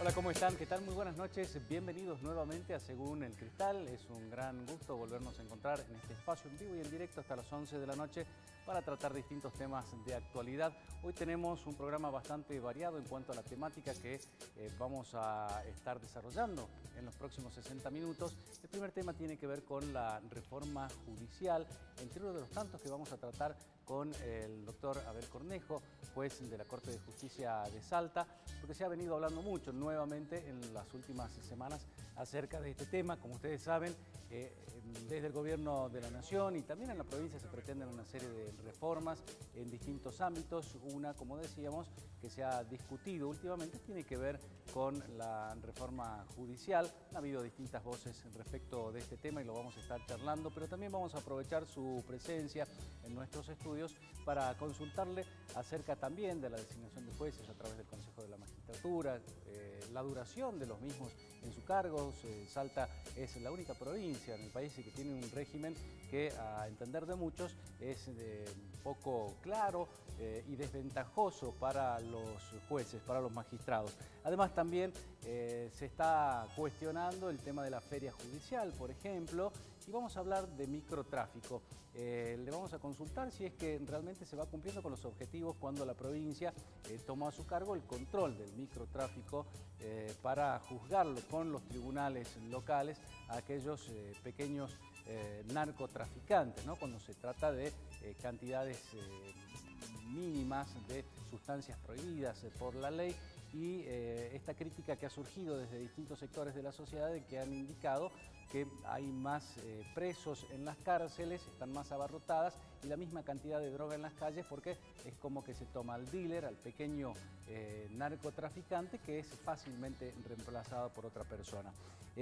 Hola, ¿cómo están? ¿Qué tal? Muy buenas noches. Bienvenidos nuevamente a Según el Cristal. Es un gran gusto volvernos a encontrar en este espacio en vivo y en directo hasta las 11 de la noche para tratar distintos temas de actualidad. Hoy tenemos un programa bastante variado en cuanto a la temática que vamos a estar desarrollando en los próximos 60 minutos. El primer tema tiene que ver con la reforma judicial, entre uno de los tantos que vamos a tratar con el doctor Abel Cornejo, juez de la Corte de Justicia de Salta, porque se ha venido hablando mucho nuevamente en las últimas semanas acerca de este tema. Como ustedes saben, desde el Gobierno de la Nación y también en la provincia se pretenden una serie de reformas en distintos ámbitos. Una, como decíamos, que se ha discutido últimamente tiene que ver con la reforma judicial. Ha habido distintas voces respecto de este tema y lo vamos a estar charlando, pero también vamos a aprovechar su presencia en nuestros estudios para consultarle acerca también de la designación de jueces a través del Consejo de la Magistratura, la duración de los mismos en su cargo. Salta es la única provincia en el país que tiene un régimen que, a entender de muchos, es poco claro y desventajoso para los jueces, para los magistrados. Además, también se está cuestionando el tema de la feria judicial, por ejemplo, y vamos a hablar de microtráfico. Le vamos a consultar si es que realmente se va cumpliendo con los objetivos cuando la provincia tomó a su cargo el control del microtráfico para juzgarlo con los tribunales locales a aquellos pequeños narcotraficantes, ¿no? Cuando se trata de cantidades mínimas de sustancias prohibidas por la ley. Y esta crítica que ha surgido desde distintos sectores de la sociedad que han indicado que hay más presos en las cárceles, están más abarrotadas y la misma cantidad de droga en las calles, porque es como que se toma al dealer, al pequeño narcotraficante, que es fácilmente reemplazado por otra persona.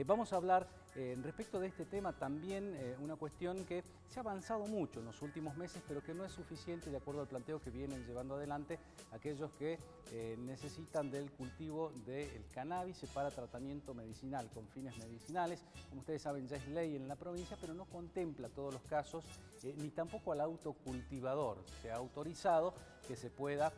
Vamos a hablar respecto de este tema también una cuestión que se ha avanzado mucho en los últimos meses, pero que no es suficiente de acuerdo al planteo que vienen llevando adelante aquellos que necesitan del cultivo del cannabis para tratamiento medicinal, con fines medicinales. Como ustedes saben, ya es ley en la provincia, pero no contempla todos los casos, ni tampoco al autocultivador. Se ha autorizado que se pueda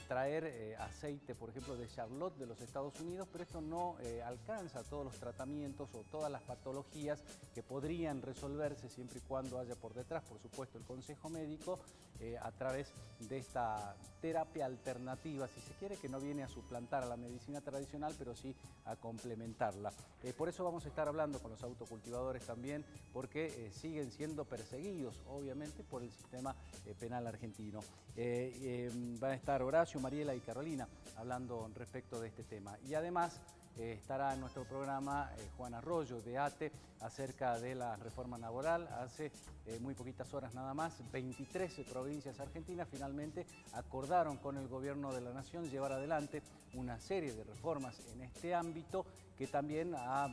traer aceite, por ejemplo, de Charlotte de los Estados Unidos, pero esto no alcanza todos los tratamientos o todas las patologías que podrían resolverse siempre y cuando haya por detrás, por supuesto, el consejo médico a través de esta terapia alternativa, si se quiere, que no viene a suplantar a la medicina tradicional, pero sí a complementarla. Por eso vamos a estar hablando con los autocultivadores también, porque siguen siendo perseguidos, obviamente, por el sistema penal argentino. Van a estar Horacio, Mariela y Carolina hablando respecto de este tema. Y además estará en nuestro programa Juan Arroyo de ATE acerca de la reforma laboral. Hace muy poquitas horas nada más, 23 provincias argentinas finalmente acordaron con el Gobierno de la Nación llevar adelante una serie de reformas en este ámbito que también ha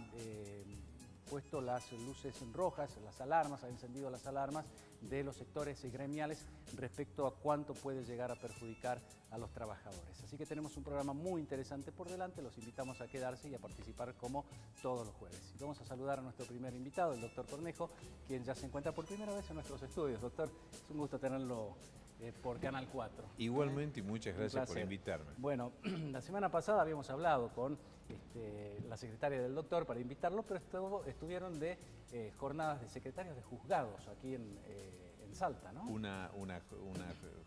puesto las luces rojas, las alarmas, ha encendido las alarmas de los sectores gremiales respecto a cuánto puede llegar a perjudicar a los trabajadores. Así que tenemos un programa muy interesante por delante, los invitamos a quedarse y a participar como todos los jueves. Y vamos a saludar a nuestro primer invitado, el doctor Cornejo, quien ya se encuentra por primera vez en nuestros estudios. Doctor, es un gusto tenerlo por Canal 4. Igualmente, y muchas gracias por invitarme. Bueno, la semana pasada habíamos hablado con la secretaria del doctor para invitarlo, pero estuvieron de jornadas de secretarios de juzgados aquí en Salta, ¿no? Una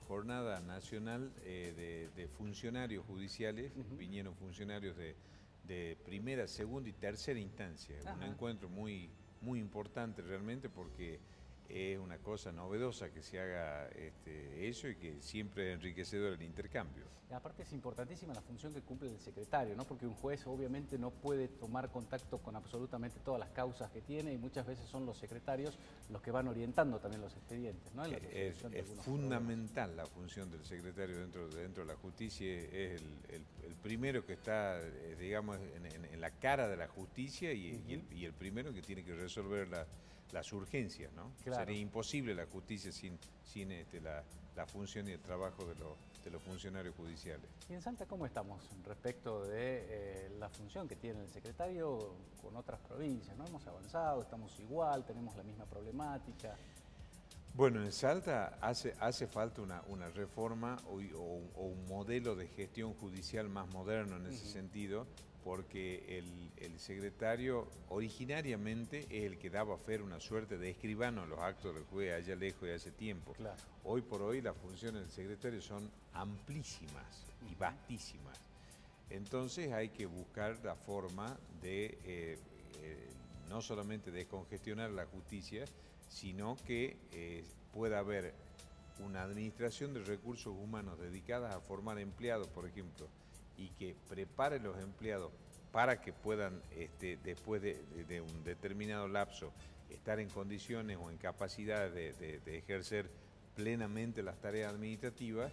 jornada nacional de funcionarios judiciales, vinieron funcionarios de primera, segunda y tercera instancia. Ajá. Un encuentro muy importante realmente, porque es una cosa novedosa que se haga eso y que siempre es enriquecedor el intercambio. Y aparte es importantísima la función que cumple el secretario, ¿no? Porque un juez obviamente no puede tomar contacto con absolutamente todas las causas que tiene y muchas veces son los secretarios los que van orientando también los expedientes, ¿no? Es fundamental la función del secretario dentro de la justicia, es el primero que está, digamos, en la cara de la justicia y el primero que tiene que resolver las urgencias, ¿no? Claro. Sería imposible la justicia sin la función y el trabajo de los funcionarios judiciales. ¿Y en Salta cómo estamos respecto de la función que tiene el secretario con otras provincias, ¿no? ¿Hemos avanzado? ¿Estamos igual? ¿Tenemos la misma problemática? Bueno, en Salta hace falta una reforma o un modelo de gestión judicial más moderno en ese sentido, porque el secretario originariamente es el que daba fe una suerte de escribano en los actos del juez allá lejos de hace tiempo. Claro. Hoy por hoy las funciones del secretario son amplísimas y vastísimas. Entonces hay que buscar la forma de no solamente descongestionar la justicia, sino que pueda haber una administración de recursos humanos dedicadas a formar empleados, por ejemplo, y que prepare los empleados para que puedan, después de un determinado lapso, estar en condiciones o en capacidad de ejercer plenamente las tareas administrativas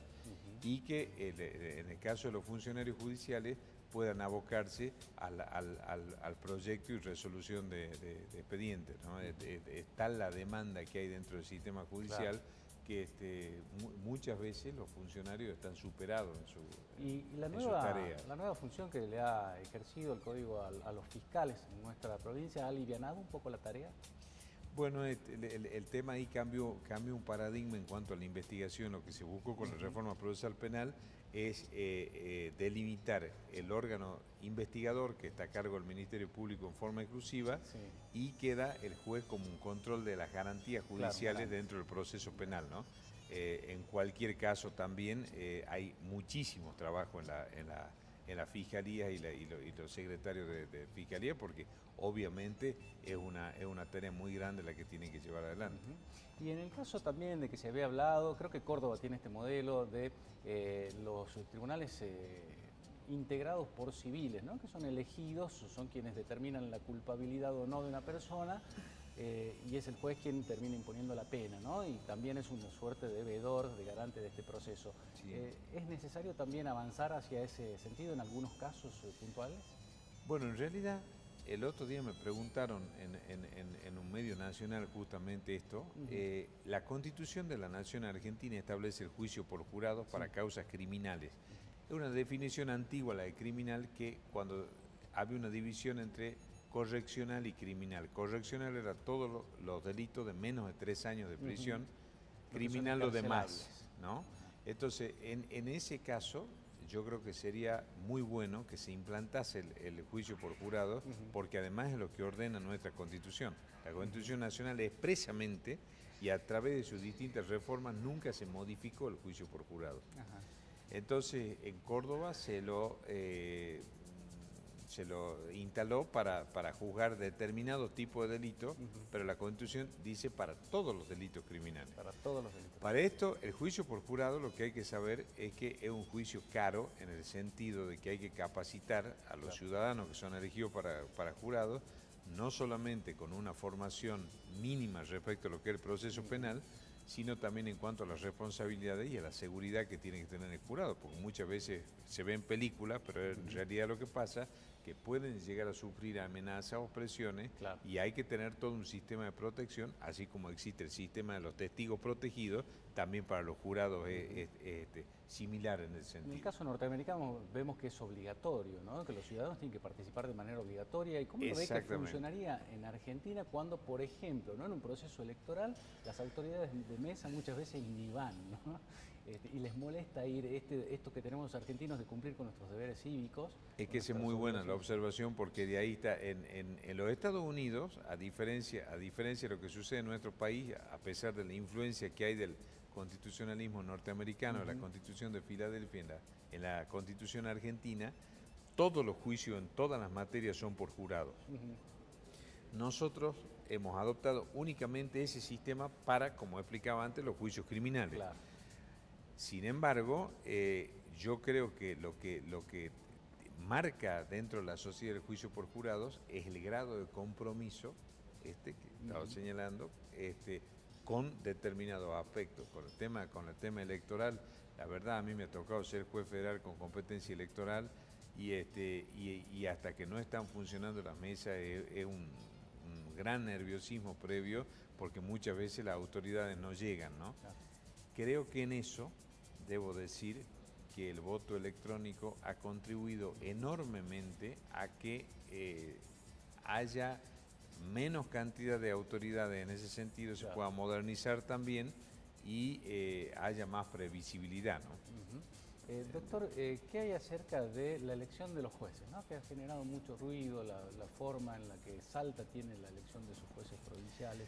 y que en el caso de los funcionarios judiciales puedan abocarse al proyecto y resolución de expedientes, ¿no? Es tal la demanda que hay dentro del sistema judicial. Claro. Que muchas veces los funcionarios están superados en su tarea. La nueva función que le ha ejercido el Código a los fiscales en nuestra provincia, ¿ha alivianado un poco la tarea? Bueno, el tema ahí cambió un paradigma en cuanto a la investigación. Lo que se buscó con la reforma procesal penal es delimitar el órgano investigador que está a cargo del Ministerio Público en forma exclusiva, y queda el juez como un control de las garantías judiciales dentro del proceso penal, ¿no? En cualquier caso también hay muchísimo trabajo en la fiscalía y los secretarios de fiscalía, porque obviamente es una tarea muy grande la que tienen que llevar adelante. Y en el caso también de que se había hablado, creo que Córdoba tiene este modelo de los tribunales integrados por civiles, ¿no? Que son elegidos, son quienes determinan la culpabilidad o no de una persona, y es el juez quien termina imponiendo la pena, ¿no? Y también es una suerte de veedor, de garante de este proceso. Sí. ¿Es necesario también avanzar hacia ese sentido en algunos casos puntuales? Bueno, en realidad, el otro día me preguntaron en un medio nacional justamente esto. La Constitución de la Nación Argentina establece el juicio por jurados para causas criminales. Es una definición antigua, la de criminal, que cuando había una división entre correccional y criminal. Correccional era todos los delitos de menos de 3 años de prisión, criminal los demás, ¿no? Entonces, en ese caso, yo creo que sería muy bueno que se implantase el juicio por jurado, porque además es lo que ordena nuestra Constitución. La Constitución Nacional expresamente, y a través de sus distintas reformas, nunca se modificó el juicio por jurado. Entonces, en Córdoba se lo instaló para juzgar determinados tipos de delitos, pero la Constitución dice para todos los delitos criminales. Para todos los delitos. Para esto, el juicio por jurado, lo que hay que saber es que es un juicio caro, en el sentido de que hay que capacitar a los ciudadanos que son elegidos para jurados, no solamente con una formación mínima respecto a lo que es el proceso penal, sino también en cuanto a las responsabilidades y a la seguridad que tiene que tener el jurado, porque muchas veces se ven películas, pero en realidad lo que pasa que pueden llegar a sufrir amenazas o presiones, y hay que tener todo un sistema de protección, así como existe el sistema de los testigos protegidos, también para los jurados es similar en el sentido. En el caso norteamericano vemos que es obligatorio, ¿no? Que los ciudadanos tienen que participar de manera obligatoria. ¿Y cómo lo ve que funcionaría en Argentina cuando, por ejemplo, ¿no? En un proceso electoral, las autoridades de mesa muchas veces ni van, ¿no? Y les molesta ir esto que tenemos los argentinos de cumplir con nuestros deberes cívicos? Es que es muy buena la observación, porque de ahí está, en los Estados Unidos, a diferencia de lo que sucede en nuestro país, a pesar de la influencia que hay del constitucionalismo norteamericano, la Constitución de Filadelfia, en la Constitución argentina, todos los juicios en todas las materias son por jurados. Nosotros hemos adoptado únicamente ese sistema para, como explicaba antes, los juicios criminales. Claro. Sin embargo, yo creo que lo que marca dentro de la sociedad del juicio por jurados es el grado de compromiso que estaba señalando, con determinados aspectos. Con el tema electoral, la verdad a mí me ha tocado ser juez federal con competencia electoral, y hasta que no están funcionando las mesas es un gran nerviosismo previo, porque muchas veces las autoridades no llegan, ¿no? Creo que en eso debo decir que el voto electrónico ha contribuido enormemente a que haya menos cantidad de autoridades en ese sentido, se pueda modernizar también y haya más previsibilidad, ¿no? Doctor, ¿qué hay acerca de la elección de los jueces, ¿no? Que ha generado mucho ruido, la forma en la que Salta tiene la elección de sus jueces provinciales?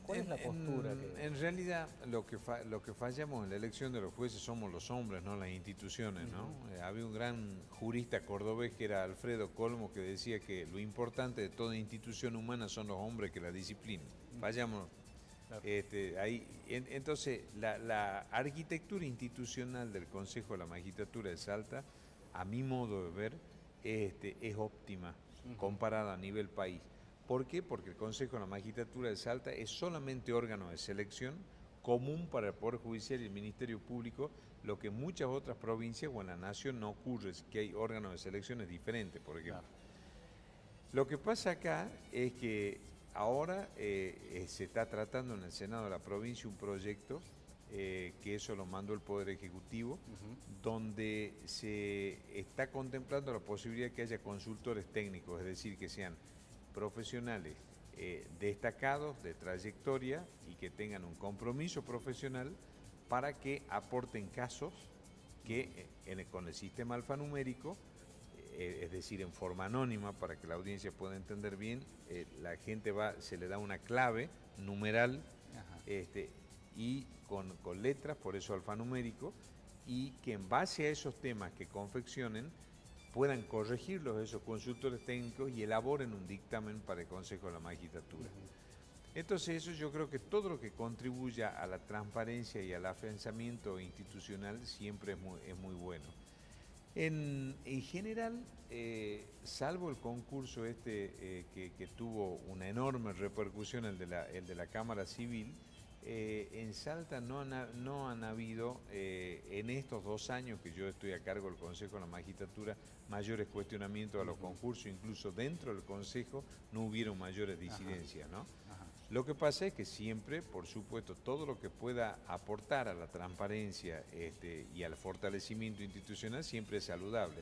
¿Cuál es la postura que...? En realidad, lo que fallamos en la elección de los jueces somos los hombres, no las instituciones, ¿no? Había un gran jurista cordobés que era Alfredo Colmo, que decía que lo importante de toda institución humana son los hombres que la disciplinan. Fallamos. Claro. Entonces, la arquitectura institucional del Consejo de la Magistratura de Salta, a mi modo de ver, es óptima comparada a nivel país. ¿Por qué? Porque el Consejo de la Magistratura de Salta es solamente órgano de selección común para el Poder Judicial y el Ministerio Público, lo que en muchas otras provincias o en la nación no ocurre, es que hay órganos de selecciones diferentes, por ejemplo. Claro. Lo que pasa acá es que ahora se está tratando en el Senado de la provincia un proyecto, que eso lo mandó el Poder Ejecutivo, donde se está contemplando la posibilidad de que haya consultores técnicos, es decir, que sean profesionales destacados, de trayectoria y que tengan un compromiso profesional para que aporten casos que con el sistema alfanumérico, es decir, en forma anónima, para que la audiencia pueda entender bien, la gente se le da una clave numeral y con letras, por eso alfanumérico, y que en base a esos temas que confeccionen puedan corregirlos esos consultores técnicos y elaboren un dictamen para el Consejo de la Magistratura. Entonces eso yo creo que todo lo que contribuya a la transparencia y al afianzamiento institucional siempre es muy bueno. En general, salvo el concurso que tuvo una enorme repercusión, el de la Cámara Civil, en Salta no han habido, en estos 2 años que yo estoy a cargo del Consejo de la Magistratura, mayores cuestionamientos a los concursos, incluso dentro del Consejo no hubieron mayores disidencias, ¿no? Lo que pasa es que siempre, por supuesto, todo lo que pueda aportar a la transparencia y al fortalecimiento institucional siempre es saludable.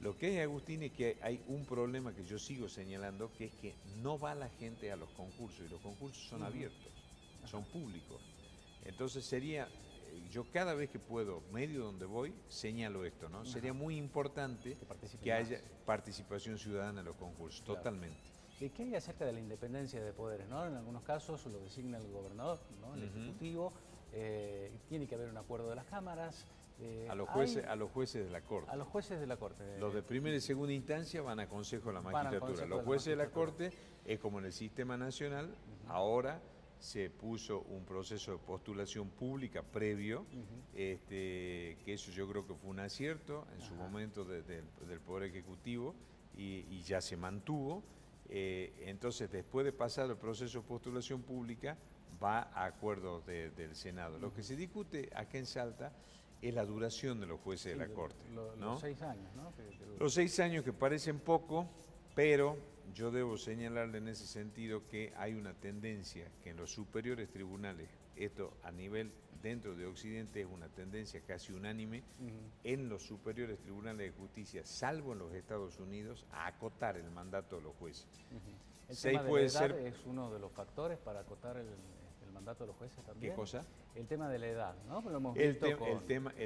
Lo que es, Agustín, es que hay un problema que yo sigo señalando, que es que no va la gente a los concursos, y los concursos son abiertos, son públicos. Entonces yo cada vez que puedo, medio donde voy, señalo esto, ¿no? Sería muy importante que haya participación ciudadana en los concursos, totalmente. ¿Qué hay acerca de la independencia de poderes, ¿no? En algunos casos lo designa el gobernador, ¿no? El Ejecutivo, tiene que haber un acuerdo de las cámaras. A los jueces de la Corte. A los jueces de la Corte. Los de primera y segunda instancia van a Consejo de la Magistratura. Los jueces de la Corte es como en el sistema nacional, ahora se puso un proceso de postulación pública previo, que eso yo creo que fue un acierto en su momento del Poder Ejecutivo y ya se mantuvo. Entonces, después de pasar el proceso de postulación pública, va a acuerdos del Senado. Lo que se discute acá en Salta es la duración de los jueces de la Corte, ¿no? Los 6 años, ¿no? Los 6 años que parecen poco, pero yo debo señalarle en ese sentido que hay una tendencia que en los superiores tribunales, esto a nivel dentro de Occidente es una tendencia casi unánime, en los superiores tribunales de justicia, salvo en los Estados Unidos, a acotar el mandato de los jueces. ¿El tema de la edad es uno de los factores para acotar el mandato de los jueces también? ¿Qué cosa? El tema de la edad, ¿no? Lo hemos el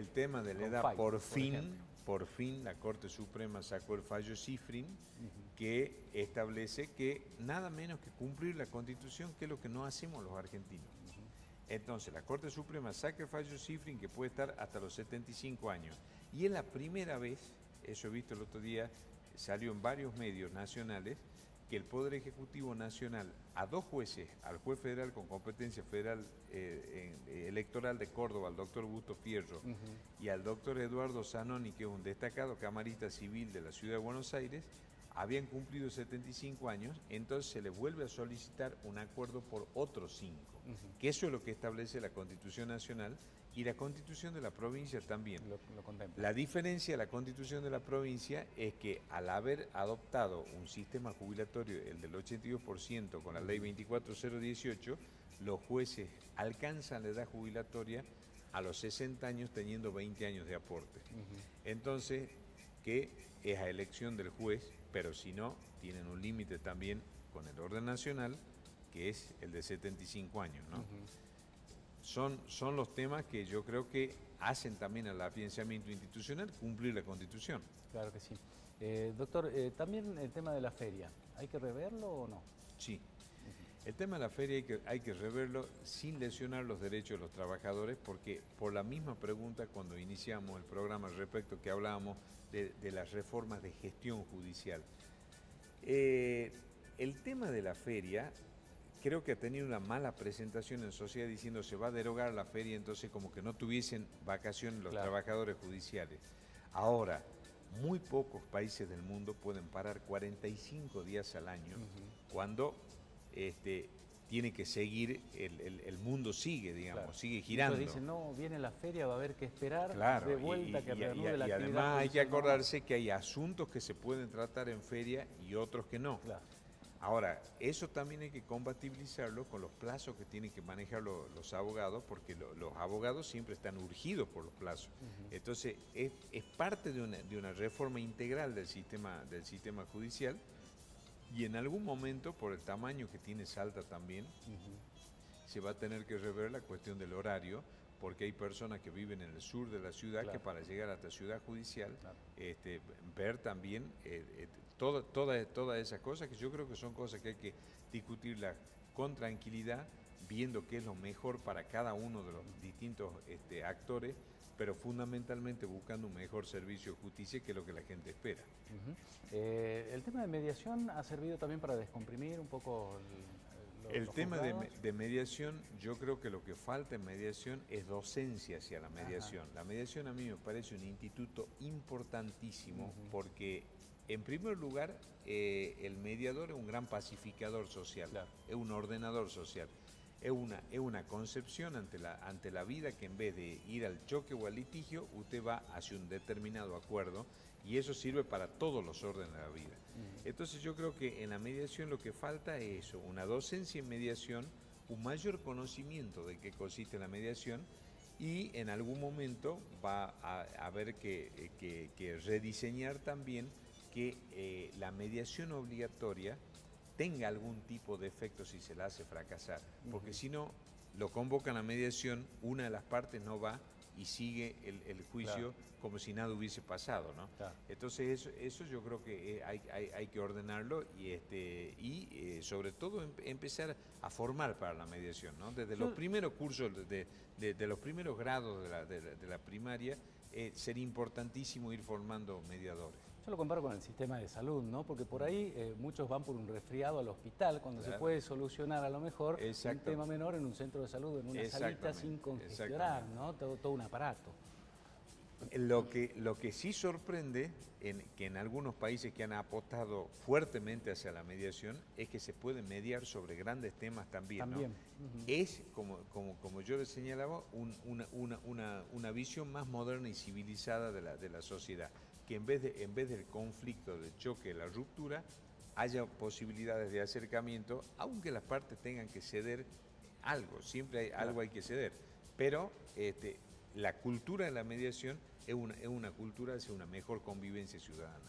tema de la edad, Fight, por fin la Corte Suprema sacó el fallo Cifrin, que establece que nada menos que cumplir la Constitución, que es lo que no hacemos los argentinos. Entonces, la Corte Suprema saca el fallo Cifrin, que puede estar hasta los 75 años. Y es la primera vez, eso he visto el otro día, salió en varios medios nacionales, que el Poder Ejecutivo Nacional a 2 jueces, al juez federal con competencia federal electoral de Córdoba, al doctor Augusto Fierro, y al doctor Eduardo Zanoni, que es un destacado camarista civil de la Ciudad de Buenos Aires, habían cumplido 75 años, entonces se les vuelve a solicitar un acuerdo por otros 5, que eso es lo que establece la Constitución Nacional y la Constitución de la provincia también. Lo contempla. La diferencia de la Constitución de la provincia es que al haber adoptado un sistema jubilatorio, el del 82% con la ley 24018, los jueces alcanzan la edad jubilatoria a los 60 años teniendo 20 años de aporte. Entonces, que es a elección del juez, pero si no, tienen un límite también con el orden nacional, que es el de 75 años, ¿no? son los temas que yo creo que hacen también al afianzamiento institucional cumplir la Constitución. Claro que sí. Doctor, también el tema de la feria, ¿hay que reverlo o no? Sí. El tema de la feria hay que reverlo sin lesionar los derechos de los trabajadores, porque por la misma pregunta cuando iniciamos el programa respecto que hablábamos de las reformas de gestión judicial. El tema de la feria creo que ha tenido una mala presentación en sociedad diciendo se va a derogar la feria, entonces como que no tuviesen vacaciones los trabajadores judiciales. Ahora, muy pocos países del mundo pueden parar 45 días al año cuando tiene que seguir, el mundo sigue, digamos, sigue girando. Entonces dicen, no, viene la feria, va a haber que esperar Claro, de vuelta que reanude la actividad. Y además hay que acordarse que hay asuntos que se pueden tratar en feria y otros que no. Claro. Ahora, eso también hay que compatibilizarlo con los plazos que tienen que manejar los abogados, porque los abogados siempre están urgidos por los plazos. Entonces, es parte de una reforma integral del sistema judicial, y en algún momento, por el tamaño que tiene Salta también, se va a tener que rever la cuestión del horario, porque hay personas que viven en el sur de la ciudad que para llegar hasta Ciudad Judicial, ver también todas esas cosas, que yo creo que son cosas que hay que discutirlas con tranquilidad, viendo qué es lo mejor para cada uno de los distintos actores, pero fundamentalmente buscando un mejor servicio de justicia, que es lo que la gente espera. El tema de mediación ha servido también para descomprimir un poco el tema de mediación. Yo creo que lo que falta en mediación es docencia hacia la mediación. La mediación a mí me parece un instituto importantísimo, porque en primer lugar el mediador es un gran pacificador social, es un ordenador social. Es una concepción ante la vida, que en vez de ir al choque o al litigio, usted va hacia un determinado acuerdo, y eso sirve para todos los órdenes de la vida. Entonces yo creo que en la mediación lo que falta es eso, una docencia en mediación, un mayor conocimiento de qué consiste la mediación, y en algún momento va a haber que rediseñar también que la mediación obligatoria tenga algún tipo de efecto si se la hace fracasar, porque si no, lo convocan a mediación, una de las partes no va y sigue el juicio como si nada hubiese pasado, ¿no? Entonces eso yo creo que hay que ordenarlo, y sobre todo empezar a formar para la mediación, ¿no? Desde los primeros cursos, de los primeros grados de la primaria, sería importantísimo ir formando mediadores. Yo lo comparo con el sistema de salud, ¿no? Porque por ahí muchos van por un resfriado al hospital, cuando se puede solucionar a lo mejor un tema menor en un centro de salud, en una salita sin congestionar, ¿no? Todo un aparato. Lo que sí sorprende, que en algunos países que han apostado fuertemente hacia la mediación, es que se puede mediar sobre grandes temas también, ¿no? Es, como yo les señalaba, una visión más moderna y civilizada de la sociedad, que en vez del conflicto, del choque, de la ruptura, haya posibilidades de acercamiento, aunque las partes tengan que ceder algo, siempre algo hay que ceder, pero la cultura de la mediación es una cultura hacia una mejor convivencia ciudadana.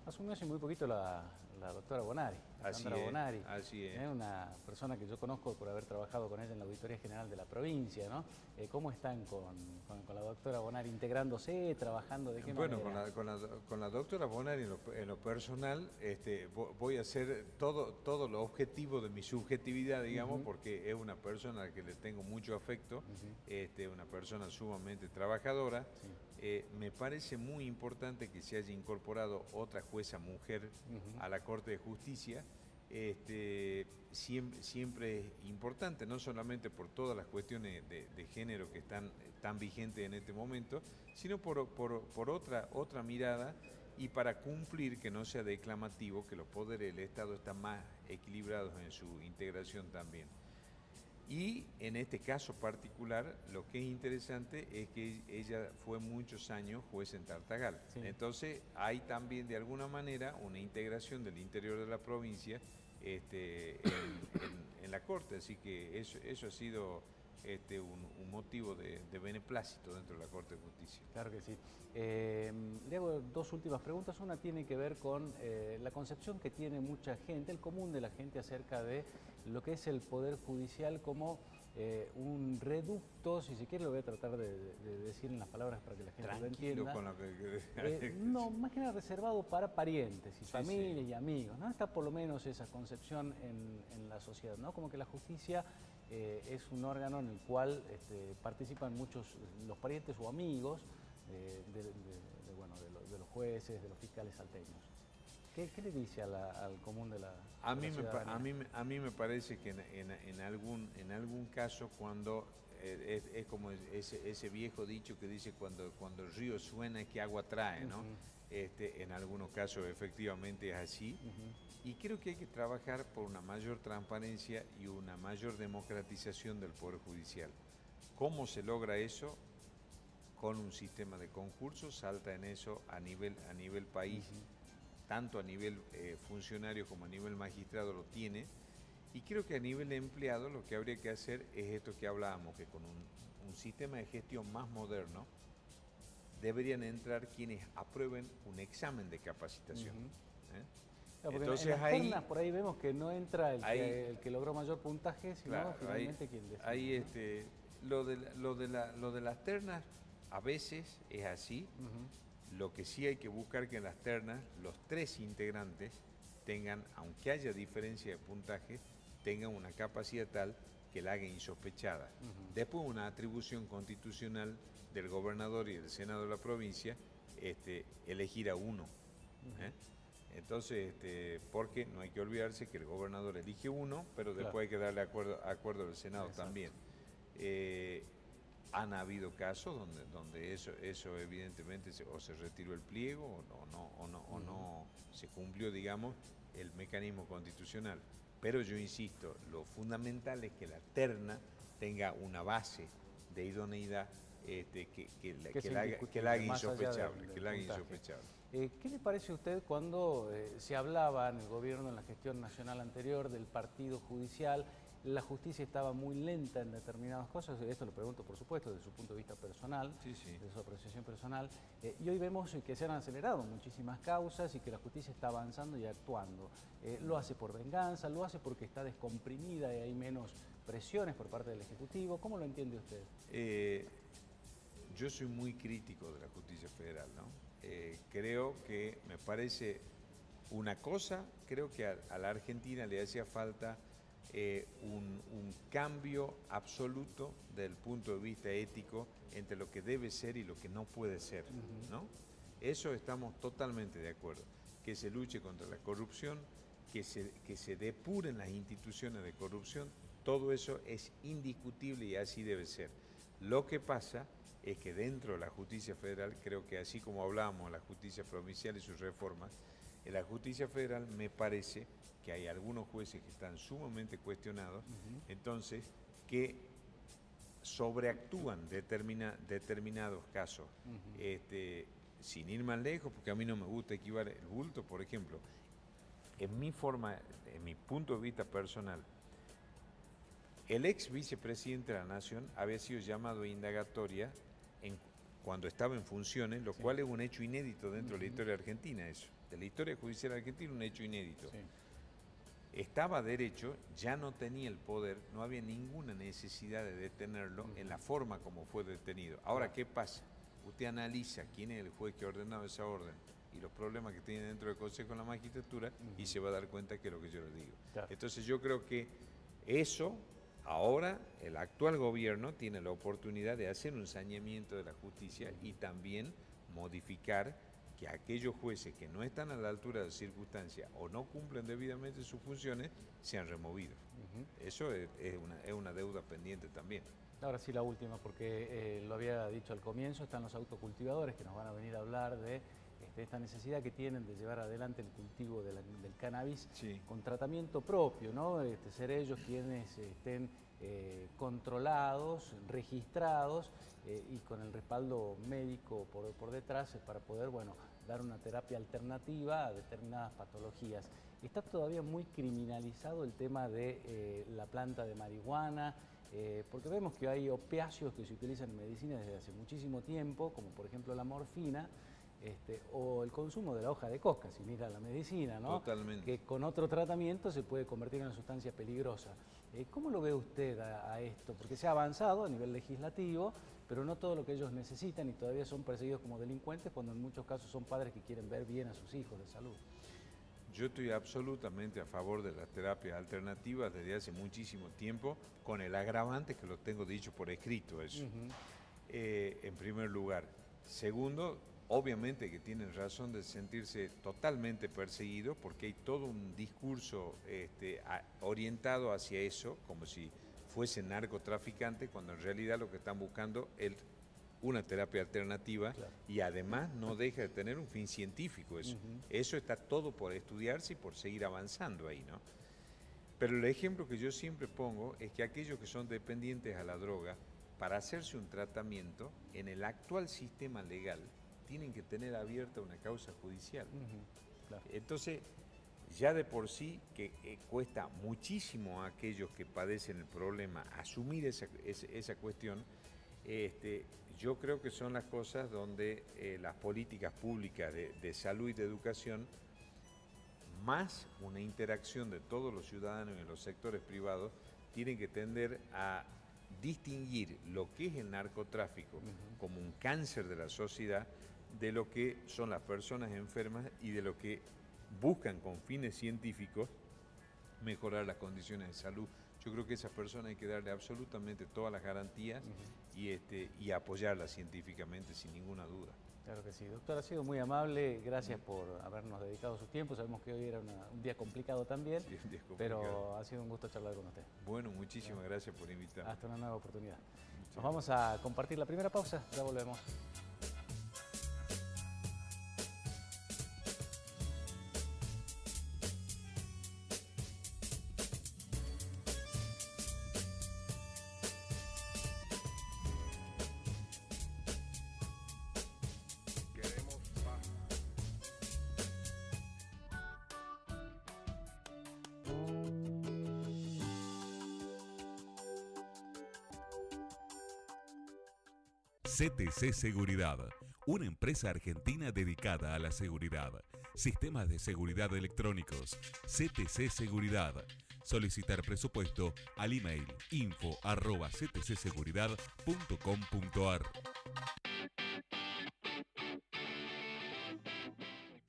Asumió hace muy poquito la doctora Bonari, Sandra Bonari. Así es. Es una persona que yo conozco por haber trabajado con ella en la Auditoría General de la provincia, ¿no? ¿Cómo están con la doctora Bonari integrándose, trabajando, de qué manera? Bueno, con la doctora Bonari en lo personal, voy a hacer todo lo objetivo de mi subjetividad, digamos, porque es una persona a la que le tengo mucho afecto, una persona sumamente trabajadora. Me parece muy importante que se haya incorporado otra jueza mujer a la Corte de Justicia. Siempre es importante, no solamente por todas las cuestiones de género que están tan vigentes en este momento, sino por otra mirada, y para cumplir que no sea declamativo, que los poderes del Estado están más equilibrados en su integración también. Y en este caso particular, lo que es interesante es que ella fue muchos años juez en Tartagal. Entonces hay también de alguna manera una integración del interior de la provincia en la Corte, así que eso ha sido un motivo de beneplácito dentro de la Corte de Justicia. Claro que sí. Le hago dos últimas preguntas. Una tiene que ver con la concepción que tiene mucha gente, el común de la gente, acerca de lo que es el Poder Judicial como un reducto, si se quiere lo voy a tratar de decir en las palabras para que la gente lo entienda. Con lo que... No, más que nada reservado para parientes y familias sí. y amigos, ¿no? Está por lo menos esa concepción en la sociedad, ¿no? Como que la justicia es un órgano en el cual participan muchos los parientes o amigos de los jueces, de los fiscales salteños. ¿Qué le dice al común de la ciudadanía? A mí me parece que en algún caso, cuando es como ese viejo dicho que dice cuando el río suena es que agua trae, ¿no? En algunos casos efectivamente es así. Y creo que hay que trabajar por una mayor transparencia y una mayor democratización del Poder Judicial. ¿Cómo se logra eso? Con un sistema de concursos, Salta en eso a nivel país. Tanto a nivel funcionario como a nivel magistrado lo tiene, y creo que a nivel empleado lo que habría que hacer es esto que hablábamos, que con un sistema de gestión más moderno deberían entrar quienes aprueben un examen de capacitación. Entonces en las ternas, por ahí vemos que no entra el que logró mayor puntaje, sino claro, finalmente quien decide. Ahí lo de las ternas a veces es así. Lo que sí hay que buscar que en las ternas los 3 integrantes tengan, aunque haya diferencia de puntaje, tengan una capacidad tal que la haga insospechada. Después una atribución constitucional del gobernador y del Senado de la provincia, elegir a uno. Entonces, porque no hay que olvidarse que el gobernador elige uno, pero después hay que darle acuerdo del Senado. Exacto. También. Han habido casos donde eso evidentemente o se retiró el pliego o no se cumplió, digamos, el mecanismo constitucional. Pero yo insisto, lo fundamental es que la terna tenga una base de idoneidad que la haga insospechable. ¿Qué le parece a usted cuando se hablaba en el gobierno, en la gestión nacional anterior, del partido judicial? La justicia estaba muy lenta en determinadas cosas, esto lo pregunto por supuesto desde su punto de vista personal, de su apreciación personal, y hoy vemos que se han acelerado muchísimas causas y que la justicia está avanzando y actuando. Lo hace por venganza, lo hace porque está descomprimida y hay menos presiones por parte del Ejecutivo. ¿Cómo lo entiende usted? Yo soy muy crítico de la justicia federal, ¿no? Creo que me parece una cosa, creo que a la Argentina le hacía falta un cambio absoluto del punto de vista ético entre lo que debe ser y lo que no puede ser, ¿no? Eso estamos totalmente de acuerdo. Que se luche contra la corrupción, que se depuren las instituciones de corrupción, todo eso es indiscutible y así debe ser. Lo que pasa es que dentro de la justicia federal, creo que así como hablábamos de la justicia provincial y sus reformas, en la justicia federal me parece que hay algunos jueces que están sumamente cuestionados, entonces que sobreactúan determinados casos. Sin ir más lejos, porque a mí no me gusta equivar el bulto, por ejemplo, en mi punto de vista personal, el ex vicepresidente de la Nación había sido llamado a indagatoria cuando estaba en funciones, lo cual es un hecho inédito dentro de la historia argentina, eso. De la historia judicial argentina, un hecho inédito. Estaba derecho, ya no tenía el poder, no había ninguna necesidad de detenerlo en la forma como fue detenido. Ahora, ¿qué pasa? Usted analiza quién es el juez que ha ordenado esa orden y los problemas que tiene dentro del Consejo de la Magistratura y se va a dar cuenta que es lo que yo le digo. Entonces yo creo que eso, ahora el actual gobierno tiene la oportunidad de hacer un saneamiento de la justicia y también modificar que aquellos jueces que no están a la altura de las circunstancias o no cumplen debidamente sus funciones sean removidos. Eso es una deuda pendiente también. Ahora sí la última, porque lo había dicho al comienzo, están los autocultivadores que nos van a venir a hablar de esta necesidad que tienen de llevar adelante el cultivo del cannabis con tratamiento propio, ¿no? Ser ellos quienes estén controlados, registrados y con el respaldo médico por detrás para poder, bueno, dar una terapia alternativa a determinadas patologías. Está todavía muy criminalizado el tema de la planta de marihuana, porque vemos que hay opiáceos que se utilizan en medicina desde hace muchísimo tiempo, como por ejemplo la morfina, o el consumo de la hoja de coca, si mira la medicina, ¿no? Totalmente. Que con otro tratamiento se puede convertir en una sustancia peligrosa. ¿Cómo lo ve usted a esto? Porque se ha avanzado a nivel legislativo, pero no todo lo que ellos necesitan y todavía son perseguidos como delincuentes cuando en muchos casos son padres que quieren ver bien a sus hijos de salud. Yo estoy absolutamente a favor de las terapias alternativas desde hace muchísimo tiempo, con el agravante que lo tengo dicho por escrito eso, en primer lugar. Segundo, obviamente que tienen razón de sentirse totalmente perseguidos porque hay todo un discurso orientado hacia eso, como si fuesen narcotraficantes, cuando en realidad lo que están buscando es una terapia alternativa, claro. Y además no deja de tener un fin científico eso. Eso está todo por estudiarse y por seguir avanzando ahí, ¿no? Pero el ejemplo que yo siempre pongo es que aquellos que son dependientes a la droga, para hacerse un tratamiento, en el actual sistema legal, tienen que tener abierta una causa judicial. Claro. Entonces, ya de por sí que cuesta muchísimo a aquellos que padecen el problema asumir esa cuestión. Yo creo que son las cosas donde las políticas públicas de salud y de educación, más una interacción de todos los ciudadanos en los sectores privados, tienen que tender a distinguir lo que es el narcotráfico como un cáncer de la sociedad de lo que son las personas enfermas y de lo que buscan con fines científicos mejorar las condiciones de salud. Yo creo que a esas personas hay que darle absolutamente todas las garantías y apoyarlas científicamente sin ninguna duda. Claro que sí. Doctor, ha sido muy amable. Gracias por habernos dedicado su tiempo. Sabemos que hoy era un día complicado también, sí, un día complicado. Pero ha sido un gusto charlar con usted. Bueno, muchísimas gracias por invitarme. Hasta una nueva oportunidad. Nos vamos a compartir la primera pausa. Ya volvemos. CTC Seguridad, una empresa argentina dedicada a la seguridad. Sistemas de seguridad electrónicos. CTC Seguridad. Solicitar presupuesto al email info@ctcseguridad.com.ar.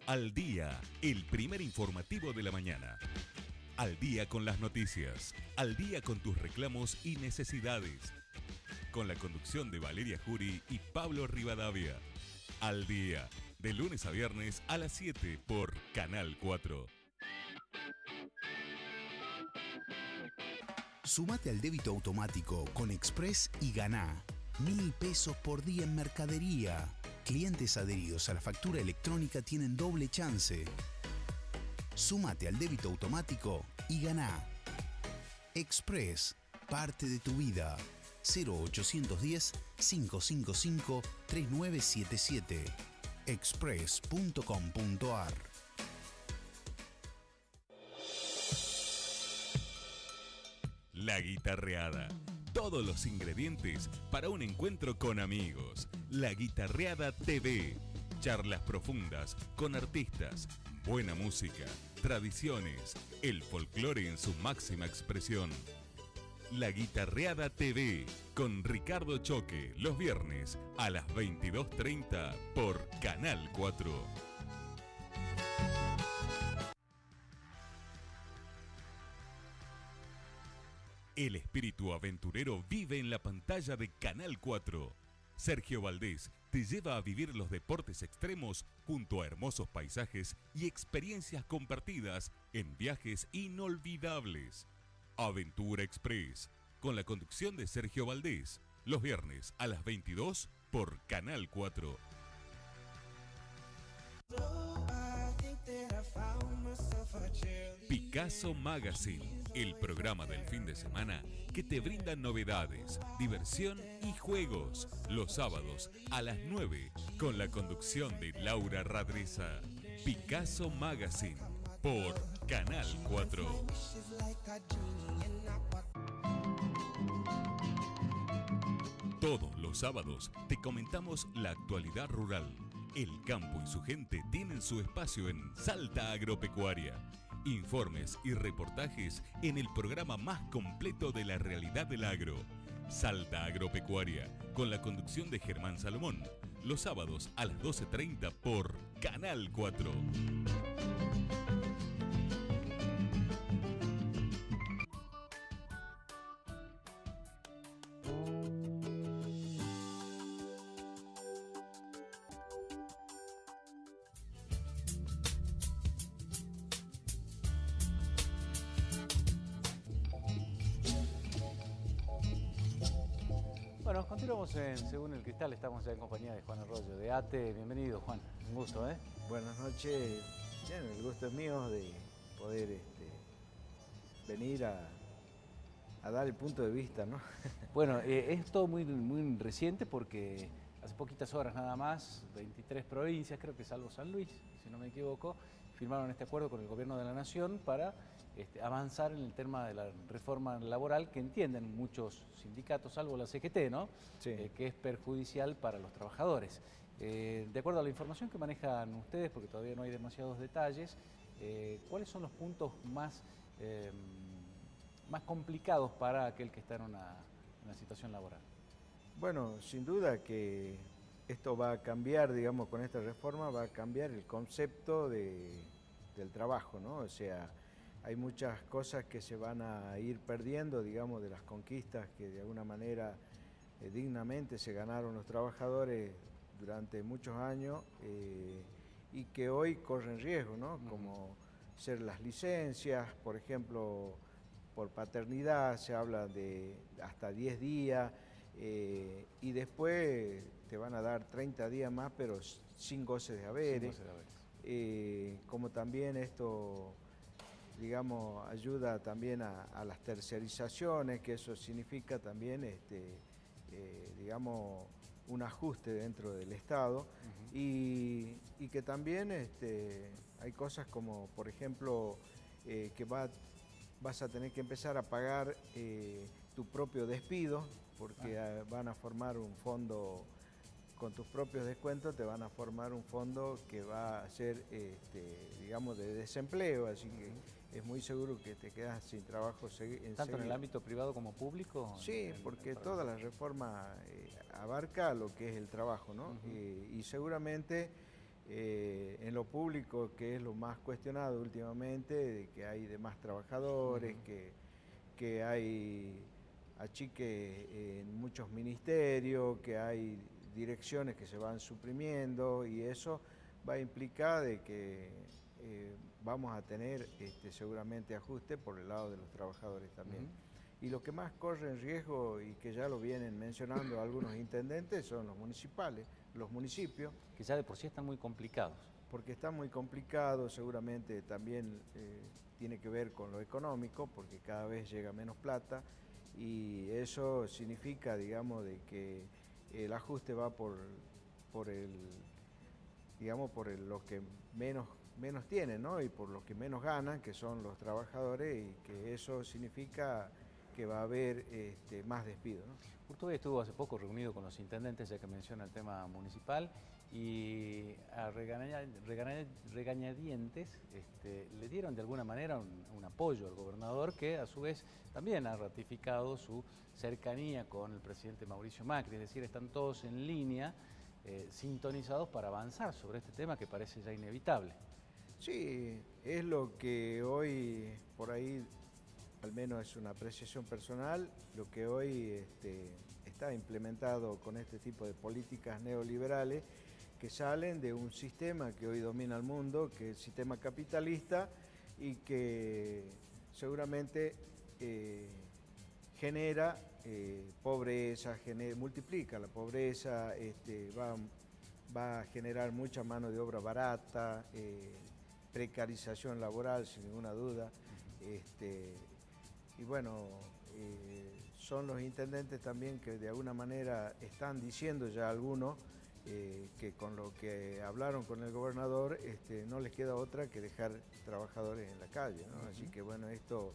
Al Día, el primer informativo de la mañana. Al día con las noticias. Al día con tus reclamos y necesidades. Con la conducción de Valeria Jury y Pablo Rivadavia. Al Día, de lunes a viernes a las 7 por Canal 4. Sumate al débito automático con Express y ganá 1.000 pesos por día en mercadería. Clientes adheridos a la factura electrónica tienen doble chance. Sumate al débito automático y ganá. Express, parte de tu vida. 0810-555-3977. express.com.ar. La Guitarreada. Todos los ingredientes para un encuentro con amigos. La Guitarreada TV. Charlas profundas con artistas, buena música, tradiciones, el folclore en su máxima expresión. La Guitarreada TV con Ricardo Choque los viernes a las 22:30 por Canal 4. El espíritu aventurero vive en la pantalla de Canal 4. Sergio Valdés te lleva a vivir los deportes extremos junto a hermosos paisajes y experiencias compartidas en viajes inolvidables. Aventura Express, con la conducción de Sergio Valdés, los viernes a las 22 por Canal 4. Picasso Magazine, el programa del fin de semana que te brinda novedades, diversión y juegos, los sábados a las 9, con la conducción de Laura Radreza. Picasso Magazine, por Canal 4. Todos los sábados te comentamos la actualidad rural, El campo y su gente tienen su espacio en Salta Agropecuaria. Informes y reportajes en el programa más completo de la realidad del agro. Salta Agropecuaria, con la conducción de Germán Salomón, los sábados a las 12:30 por Canal 4. Bueno, continuamos en Según el Cristal, estamos ya en compañía de Juan Arroyo de ATE. Bienvenido, Juan, un gusto, ¿eh? Buenas noches, bien, el gusto es mío de poder venir a dar el punto de vista, ¿no? Bueno, es todo muy reciente porque hace poquitas horas nada más, 23 provincias, creo que salvo San Luis, si no me equivoco, firmaron este acuerdo con el Gobierno de la Nación para avanzar en el tema de la reforma laboral que entienden muchos sindicatos, salvo la CGT, ¿no? Sí. Que es perjudicial para los trabajadores. De acuerdo a la información que manejan ustedes, porque todavía no hay demasiados detalles, ¿cuáles son los puntos más complicados para aquel que está en una situación laboral? Bueno, sin duda que esto va a cambiar, digamos, con esta reforma va a cambiar el concepto del trabajo, ¿no? O sea, hay muchas cosas que se van a ir perdiendo, digamos, de las conquistas que de alguna manera dignamente se ganaron los trabajadores durante muchos años y que hoy corren riesgo, ¿no? Como ser las licencias, por ejemplo, por paternidad se habla de hasta 10 días y después te van a dar 30 días más, pero sin goce de haberes. Como también esto, digamos, ayuda también a las tercerizaciones, que eso significa también, digamos, un ajuste dentro del Estado y que también hay cosas como, por ejemplo, que vas a tener que empezar a pagar tu propio despido, porque van a formar un fondo, con tus propios descuentos te van a formar un fondo que va a ser, digamos, de desempleo, así que es muy seguro que te quedas sin trabajo. ¿Tanto en el ámbito privado como público? Sí, porque toda la reforma abarca lo que es el trabajo, ¿no? Y seguramente en lo público, que es lo más cuestionado últimamente, de que hay de más trabajadores, que hay achique en muchos ministerios, que hay direcciones que se van suprimiendo y eso va a implicar de que vamos a tener seguramente ajuste por el lado de los trabajadores también. Y lo que más corre en riesgo y que ya lo vienen mencionando algunos intendentes son los municipales, los municipios. Que ya de por sí están muy complicados. Porque están muy complicados, seguramente también tiene que ver con lo económico, porque cada vez llega menos plata y eso significa, digamos, de que el ajuste va por los que menos tienen, ¿no? Y por los que menos ganan, que son los trabajadores, y que eso significa que va a haber más despidos, ¿no? Usted estuvo hace poco reunido con los intendentes, ya que menciona el tema municipal, y a regañadientes le dieron de alguna manera un apoyo al gobernador, que a su vez también ha ratificado su cercanía con el presidente Mauricio Macri, es decir, están todos en línea, sintonizados para avanzar sobre este tema que parece ya inevitable. Sí, es lo que hoy, por ahí, al menos es una apreciación personal, lo que hoy está implementado con este tipo de políticas neoliberales que salen de un sistema que hoy domina el mundo, que es el sistema capitalista y que seguramente genera pobreza, multiplica la pobreza, va a generar mucha mano de obra barata, precarización laboral sin ninguna duda. Y bueno, son los intendentes también que de alguna manera están diciendo ya algunos que con lo que hablaron con el gobernador no les queda otra que dejar trabajadores en la calle, ¿no? Así que bueno, esto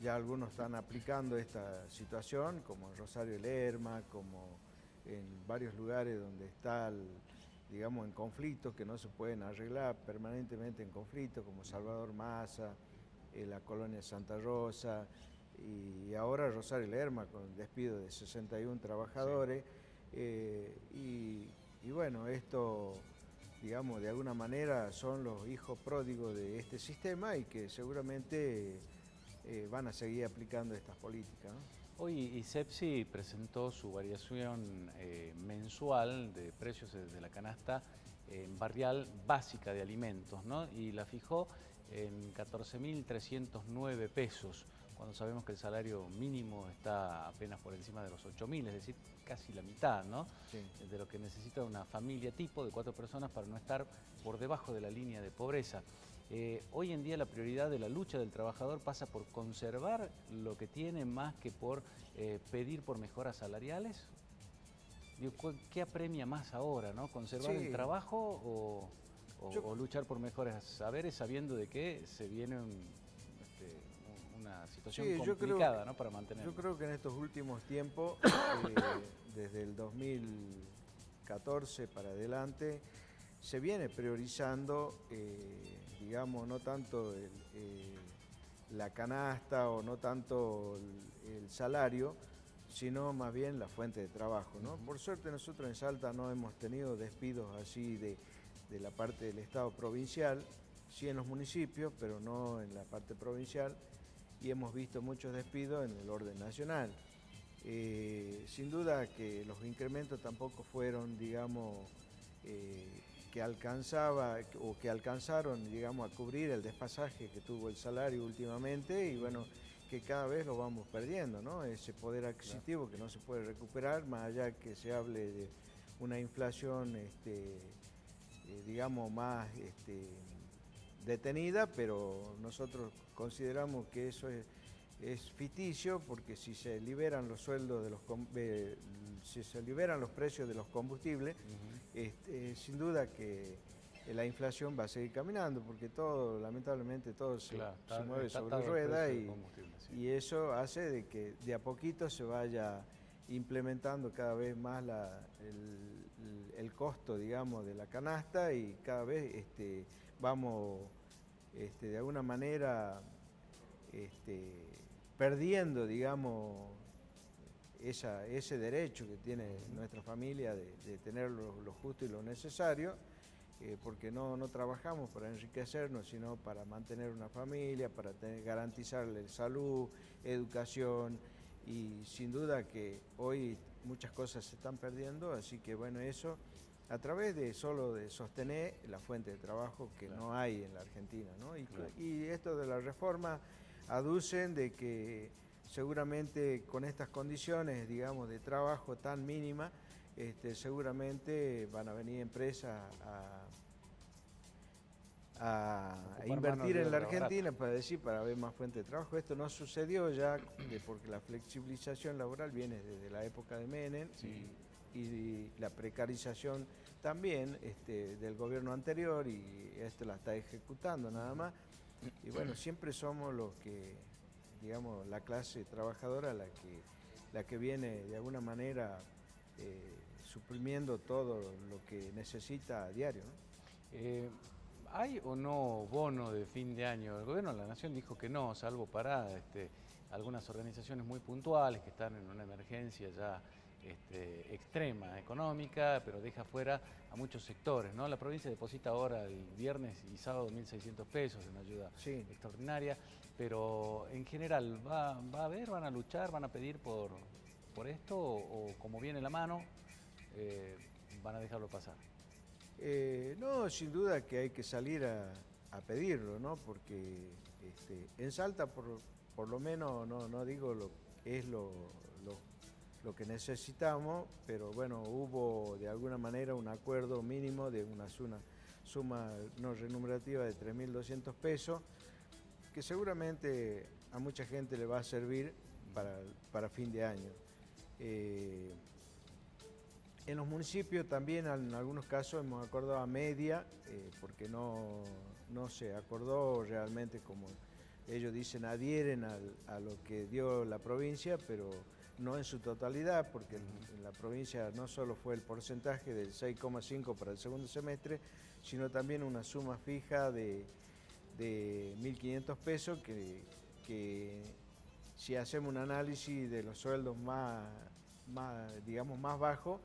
ya algunos están aplicando esta situación, como en Rosario Lerma, como en varios lugares donde está digamos, en conflictos que no se pueden arreglar, permanentemente en conflictos, como Salvador Massa, la colonia Santa Rosa y ahora Rosario Lerma con el despido de 61 trabajadores. Sí. Y bueno, esto, digamos, de alguna manera son los hijos pródigos de este sistema y que seguramente van a seguir aplicando estas políticas, ¿no? Hoy ISEPSI presentó su variación mensual de precios de la canasta barrial básica de alimentos, ¿no? Y la fijó en 14.309 pesos, cuando sabemos que el salario mínimo está apenas por encima de los 8.000, es decir, casi la mitad, ¿no? Sí. De lo que necesita una familia tipo de 4 personas para no estar por debajo de la línea de pobreza. Hoy en día la prioridad de la lucha del trabajador pasa por conservar lo que tiene más que por pedir por mejoras salariales. Digo, ¿qué apremia más ahora, ¿no? ¿Conservar Sí. el trabajo o luchar por mejores saberes sabiendo de que se viene una situación Sí, complicada, ¿no? Para mantenerlo? Yo creo que en estos últimos tiempos, desde el 2014 para adelante, se viene priorizando, digamos, no tanto la canasta o no tanto el salario, sino más bien la fuente de trabajo, ¿no? Por suerte nosotros en Salta no hemos tenido despidos así de la parte del Estado provincial, sí en los municipios, pero no en la parte provincial, y hemos visto muchos despidos en el orden nacional. Sin duda que los incrementos tampoco fueron, digamos, que alcanzaron, digamos, a cubrir el desfasaje que tuvo el salario últimamente y bueno, que cada vez lo vamos perdiendo, ¿no? Ese poder adquisitivo que no se puede recuperar, más allá que se hable de una inflación, digamos, más detenida, pero nosotros consideramos que eso es ficticio, porque si se liberan los sueldos si se liberan los precios de los combustibles, sin duda que la inflación va a seguir caminando, porque todo, lamentablemente, todo se mueve sobre ruedas y eso hace de que de a poquito se vaya implementando cada vez más el costo, digamos, de la canasta y cada vez vamos de alguna manera perdiendo, digamos, ese derecho que tiene nuestra familia de tener lo justo y lo necesario, porque no trabajamos para enriquecernos, sino para mantener una familia, para garantizarle salud, educación, y sin duda que hoy muchas cosas se están perdiendo, así que bueno, eso a través de solo de sostener la fuente de trabajo que no hay en la Argentina, ¿no? Y esto de la reforma aducen de que seguramente con estas condiciones, digamos, de trabajo tan mínimas, seguramente van a venir empresas a invertir en la Argentina para ver más fuente de trabajo. Esto no sucedió ya porque la flexibilización laboral viene desde la época de Menem, sí, y la precarización también del gobierno anterior, y esto la está ejecutando nada más. Y bueno, siempre somos los que, digamos, la clase trabajadora la que viene de alguna manera suprimiendo todo lo que necesita a diario, ¿no? ¿Hay o no bono de fin de año? El gobierno de la Nación dijo que no, salvo para algunas organizaciones muy puntuales que están en una emergencia ya extrema económica, pero deja fuera a muchos sectores, ¿no? La provincia deposita ahora el viernes y sábado 1.600 pesos de una ayuda extraordinaria, pero en general, ¿va a haber, van a luchar, van a pedir por esto o como viene la mano, van a dejarlo pasar? No, sin duda que hay que salir a pedirlo, ¿no? Porque en Salta, por lo menos, no digo lo que necesitamos, pero bueno, hubo de alguna manera un acuerdo mínimo de una suma no remunerativa de 3.200 pesos, que seguramente a mucha gente le va a servir para fin de año. En los municipios también en algunos casos hemos acordado a media, porque no se acordó realmente, como ellos dicen, adhieren a lo que dio la provincia, pero no en su totalidad, porque en la provincia no solo fue el porcentaje del 6,5 para el segundo semestre, sino también una suma fija de 1.500 pesos que si hacemos un análisis de los sueldos digamos, más bajos,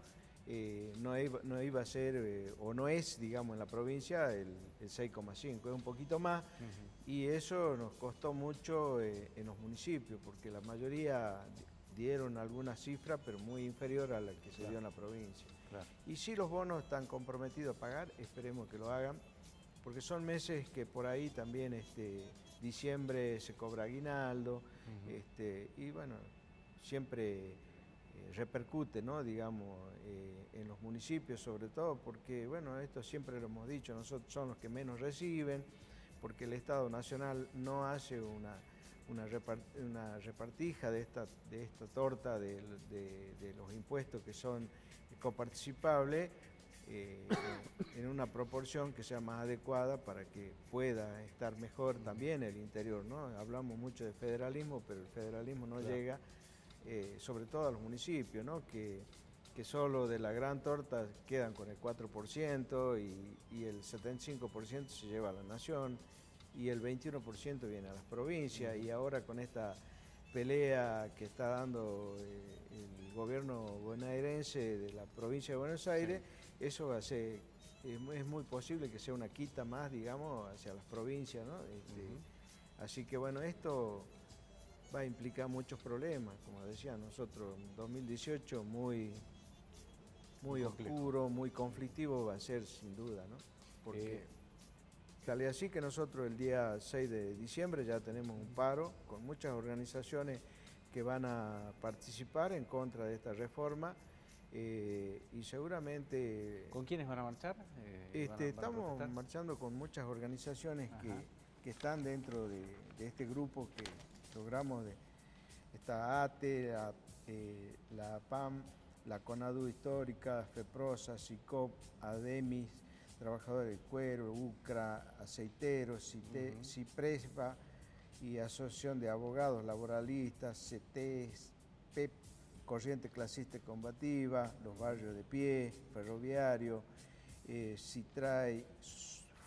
no iba a ser, o no es, digamos, en la provincia el 6,5, es un poquito más, y eso nos costó mucho en los municipios, porque la mayoría dieron alguna cifra, pero muy inferior a la que se dio en la provincia. Claro. Y si los bonos están comprometidos a pagar, esperemos que lo hagan, porque son meses que por ahí también diciembre se cobra aguinaldo, y bueno, siempre repercute, ¿no? Digamos, en los municipios sobre todo, porque bueno, esto siempre lo hemos dicho, nosotros son los que menos reciben, porque el Estado Nacional no hace una repartija de esta torta de los impuestos que son coparticipables, en una proporción que sea más adecuada para que pueda estar mejor también el interior, ¿no? Hablamos mucho de federalismo, pero el federalismo no llega, sobre todo a los municipios, ¿no? Que solo de la gran torta quedan con el 4% y el 75% se lleva a la nación y el 21% viene a las provincias, y ahora con esta pelea que está dando el gobierno bonaerense de la provincia de Buenos Aires, eso va a ser, es muy posible que sea una quita más, digamos, hacia las provincias, ¿no? Así que bueno, esto va a implicar muchos problemas, como decía nosotros, en 2018 muy oscuro, muy conflictivo va a ser sin duda, ¿no? Porque tal y así que nosotros el día 6 de diciembre ya tenemos un paro con muchas organizaciones que van a participar en contra de esta reforma, y seguramente... ¿Con quiénes van a marchar? Estamos marchando con muchas organizaciones que están dentro de este grupo que logramos, está ATE, la APAM, la CONADU Histórica, FEPROSA, SICOP, ADEMIS, Trabajadores del Cuero, UCRA, Aceiteros, CIPRESPA y Asociación de Abogados Laboralistas, CETES, PEP, Corriente Clasista y Combativa, Los Barrios de Pie, Ferroviario, CITRAI,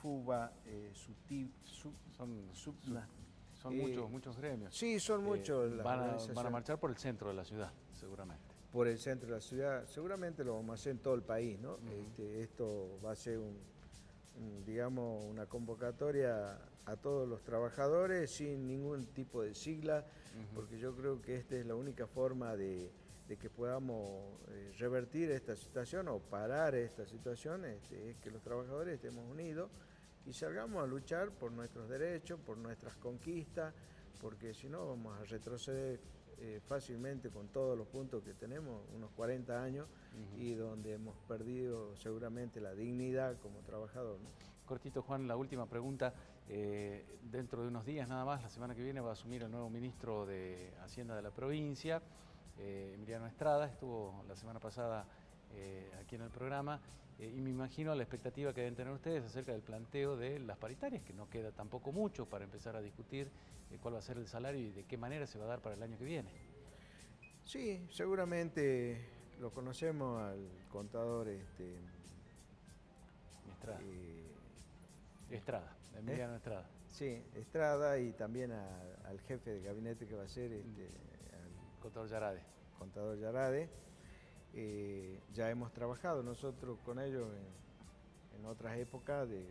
FUBA, SUTIP, Son muchos gremios. Sí, son muchos. Van a marchar por el centro de la ciudad, seguramente. Por el centro de la ciudad, seguramente lo vamos a hacer en todo el país, ¿no? Esto va a ser digamos, una convocatoria a todos los trabajadores sin ningún tipo de sigla, porque yo creo que esta es la única forma de que podamos revertir esta situación o parar esta situación, es que los trabajadores estemos unidos y salgamos a luchar por nuestros derechos, por nuestras conquistas, porque si no vamos a retroceder fácilmente con todos los puntos que tenemos, unos 40 años, y donde hemos perdido seguramente la dignidad como trabajador, ¿no? Cortito, Juan, la última pregunta. Dentro de unos días nada más, la semana que viene, va a asumir el nuevo ministro de Hacienda de la provincia, Emiliano Estrada. Estuvo la semana pasada aquí en el programa, y me imagino la expectativa que deben tener ustedes acerca del planteo de las paritarias, que no queda tampoco mucho para empezar a discutir cuál va a ser el salario y de qué manera se va a dar para el año que viene. Sí, seguramente lo conocemos al contador Estrada, Emiliano Estrada. Sí, Estrada, y también al jefe de gabinete que va a ser al Contador Yarade. Contador Yarade. Ya hemos trabajado nosotros con ellos en otras épocas, del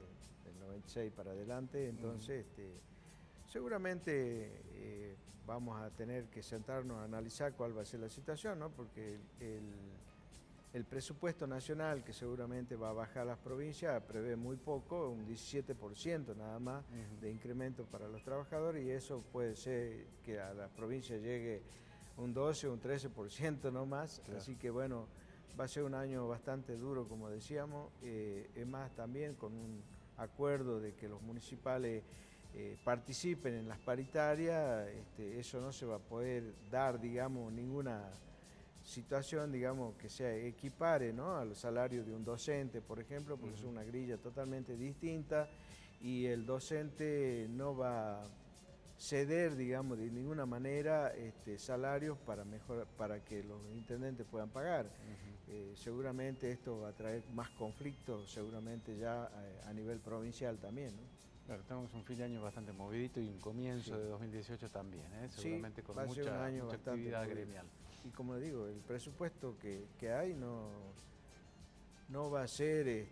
96 para adelante, entonces seguramente vamos a tener que sentarnos a analizar cuál va a ser la situación, ¿no? Porque el presupuesto nacional, que seguramente va a bajar a las provincias, prevé muy poco, un 17% nada más de incremento para los trabajadores, y eso puede ser que a las provincias llegue un 12 o un 13% no más, claro. Así que bueno, va a ser un año bastante duro, como decíamos, es más también con un acuerdo de que los municipales participen en las paritarias, eso no se va a poder dar, digamos, ninguna situación, digamos, que se equipare, ¿no?, al salario de un docente, por ejemplo, porque es una grilla totalmente distinta, y el docente no va, ceder, digamos, de ninguna manera salarios para que los intendentes puedan pagar. Seguramente esto va a traer más conflictos, seguramente ya a nivel provincial también, ¿no? Claro, tenemos un fin de año bastante movidito y un comienzo de 2018 también, seguramente sí, con va a ser un año mucha bastante actividad movido. gremial. Y como digo, el presupuesto que hay no va a ser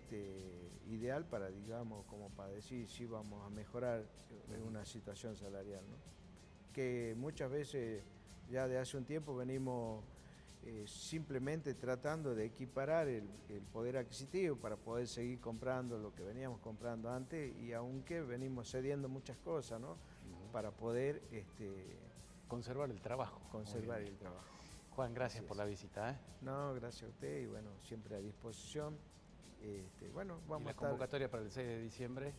ideal para, digamos, como para decir si vamos a mejorar una situación salarial, ¿no? Que muchas veces ya de hace un tiempo venimos simplemente tratando de equiparar el poder adquisitivo para poder seguir comprando lo que veníamos comprando antes, y aunque venimos cediendo muchas cosas, ¿no? Para poder conservar el trabajo. Conservar el trabajo. Juan, gracias por la visita. No, gracias a usted, y bueno, siempre a disposición. Bueno, vamos y la a estar... convocatoria para el 6 de diciembre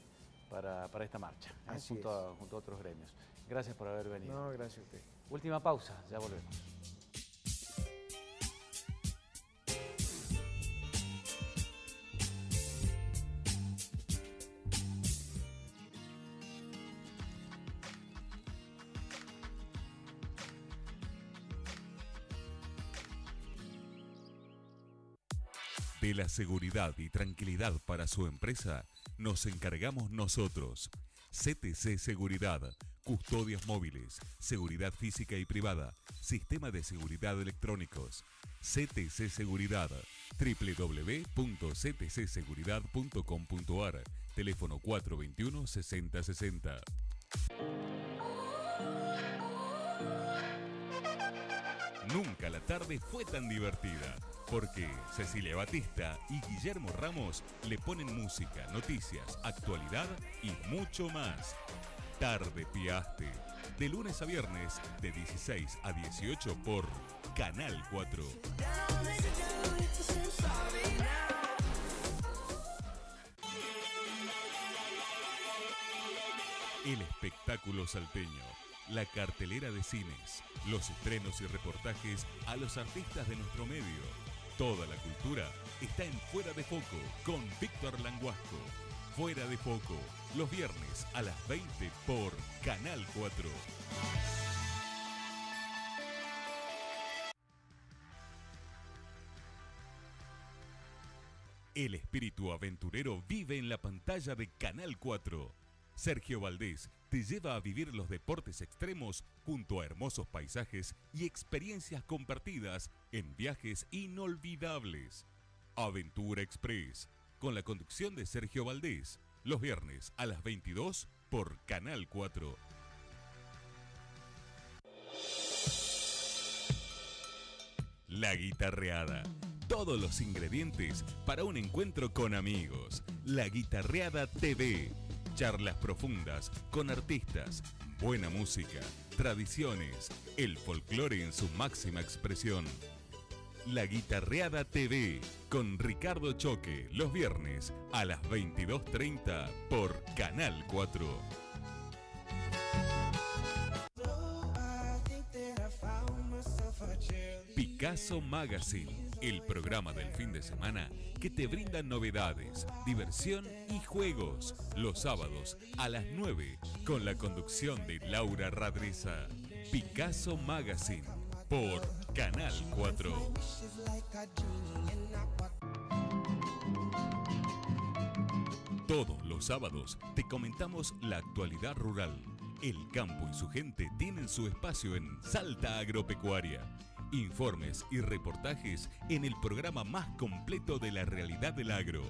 para esta marcha, junto a otros gremios. Gracias por haber venido. No, gracias a usted. Última pausa, ya volvemos. De la seguridad y tranquilidad para su empresa, nos encargamos nosotros. CTC Seguridad, custodias móviles, seguridad física y privada, sistema de seguridad electrónicos. CTC Seguridad, www.ctcseguridad.com.ar, teléfono 421-6060. Nunca la tarde fue tan divertida, porque Cecilia Batista y Guillermo Ramos le ponen música, noticias, actualidad y mucho más. Tarde Piaste, de lunes a viernes, de 16 a 18 por Canal 4. El espectáculo salteño, la cartelera de cines, los estrenos y reportajes a los artistas de nuestro medio. Toda la cultura está en Fuera de Foco con Víctor Languasco. Fuera de Foco, los viernes a las 20 por Canal 4. El espíritu aventurero vive en la pantalla de Canal 4. Sergio Valdés te lleva a vivir los deportes extremos junto a hermosos paisajes y experiencias compartidas en viajes inolvidables. Aventura Express, con la conducción de Sergio Valdés, los viernes a las 22 por Canal 4. La Guitarreada. Todos los ingredientes para un encuentro con amigos. La Guitarreada TV. Charlas profundas con artistas, buena música, tradiciones, el folclore en su máxima expresión. La Guitarreada TV con Ricardo Choque los viernes a las 22:30 por Canal 4. Picasso Magazine, el programa del fin de semana que te brinda novedades, diversión y juegos. Los sábados a las 9 con la conducción de Laura Radreza. Picasso Magazine por Canal 4. Todos los sábados te comentamos la actualidad rural. El campo y su gente tienen su espacio en Salta Agropecuaria. Informes y reportajes en el programa más completo de la realidad del agro.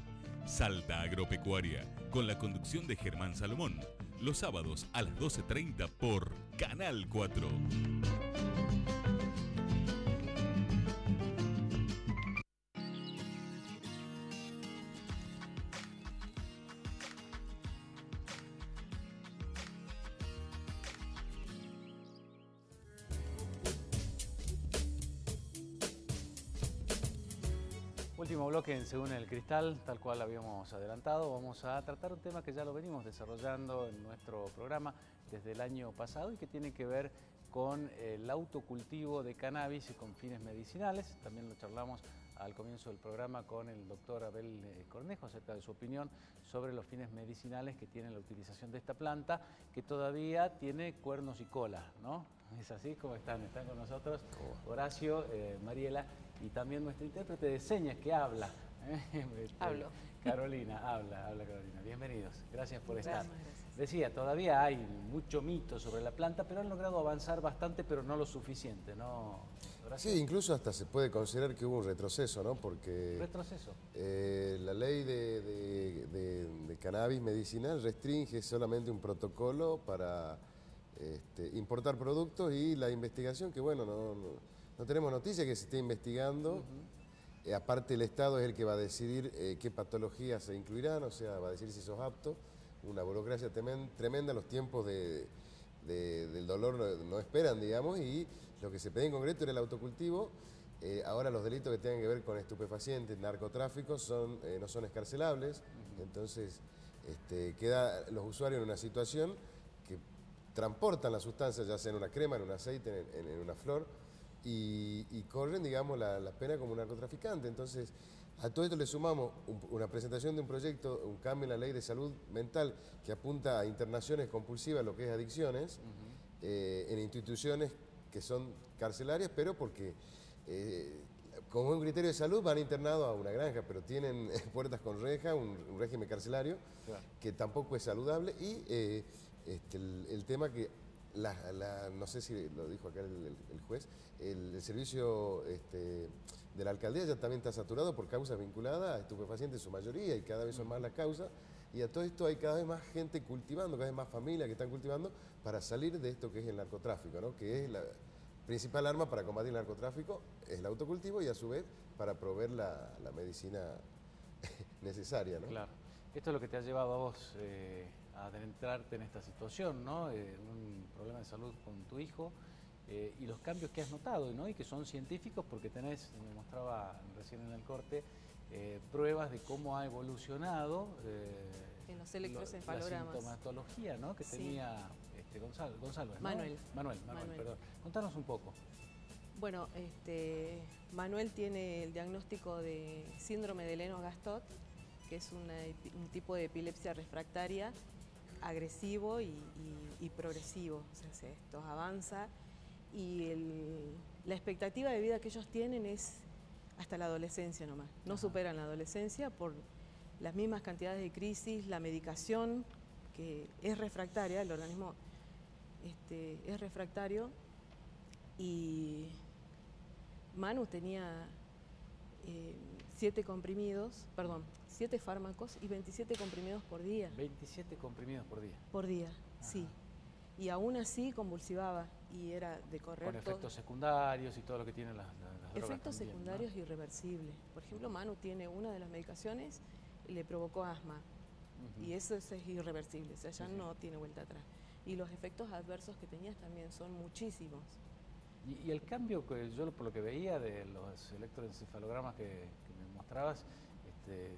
Salta Agropecuaria, con la conducción de Germán Salomón. Los sábados a las 12:30 por Canal 4. Último bloque en Según el Cristal, tal cual habíamos adelantado. Vamos a tratar un tema que ya lo venimos desarrollando en nuestro programa desde el año pasado y que tiene que ver con el autocultivo de cannabis y con fines medicinales. También lo charlamos al comienzo del programa con el doctor Abel Cornejo acerca de su opinión sobre los fines medicinales que tiene la utilización de esta planta, que todavía tiene cuernos y cola, ¿no? ¿Es así? ¿Cómo están? Están con nosotros Horacio, Mariela y también nuestra intérprete de señas que habla. Hablo. Carolina, habla Carolina. Bienvenidos, gracias por estar. Gracias. Decía, todavía hay mucho mito sobre la planta, pero han logrado avanzar bastante, pero no lo suficiente, ¿no? Sí, incluso hasta se puede considerar que hubo un retroceso, ¿no? Porque ¿Retroceso? La ley de cannabis medicinal restringe solamente un protocolo para importar productos y la investigación, que bueno, no tenemos noticia que se esté investigando. Aparte el Estado es el que va a decidir qué patologías se incluirán, o sea, va a decidir si sos apto. Una burocracia tremenda, los tiempos del dolor no esperan, digamos, y lo que se pedía en concreto era el autocultivo. Ahora los delitos que tengan que ver con estupefacientes, narcotráfico, no son escarcelables, entonces queda los usuarios en una situación que transportan la sustancia, ya sea en una crema, en un aceite, en una flor, y corren, digamos, la pena como un narcotraficante. Entonces, a todo esto le sumamos una presentación de un proyecto, un cambio en la ley de salud mental que apunta a internaciones compulsivas, lo que es adicciones, en instituciones que son carcelarias, pero porque como un criterio de salud van internados a una granja, pero tienen puertas con reja, un régimen carcelario, claro, que tampoco es saludable, y el tema que no sé si lo dijo acá el juez, el servicio de la alcaldía ya también está saturado por causas vinculadas a estupefacientes en su mayoría, y cada vez son más las causas, y a todo esto hay cada vez más gente cultivando, cada vez más familias que están cultivando para salir de esto que es el narcotráfico, ¿no? Que es la principal arma para combatir el narcotráfico, es el autocultivo, y a su vez para proveer la medicina necesaria, ¿no? Claro. Esto es lo que te ha llevado a vos a adentrarte en esta situación, ¿no? Un problema de salud con tu hijo y los cambios que has notado, ¿no? Y que son científicos porque tenés, me mostraba recién en el corte, pruebas de cómo ha evolucionado en los electroencefalogramas. La sintomatología, ¿no? Que tenía Gonzalo, ¿no? Manuel, perdón. Contanos un poco. Bueno, Manuel tiene el diagnóstico de síndrome de Lennox-Gastaut, que es un tipo de epilepsia refractaria agresivo y progresivo. O sea, esto avanza y la expectativa de vida que ellos tienen es hasta la adolescencia nomás. No superan la adolescencia por las mismas cantidades de crisis, la medicación que es refractaria, el organismo es refractario, y Manu tenía 7 fármacos y 27 comprimidos por día. 27 comprimidos por día. Por día, sí. Y aún así convulsivaba y era de correr. Con efectos secundarios y todo lo que tienen las drogas. Efectos también, secundarios, ¿no? Irreversibles. Por ejemplo, Manu tiene una de las medicaciones y le provocó asma. Y eso es irreversible, o sea, ya no tiene vuelta atrás. Y los efectos adversos que tenías también son muchísimos. Y el cambio que yo por lo que veía de los electroencefalogramas que me mostrabas,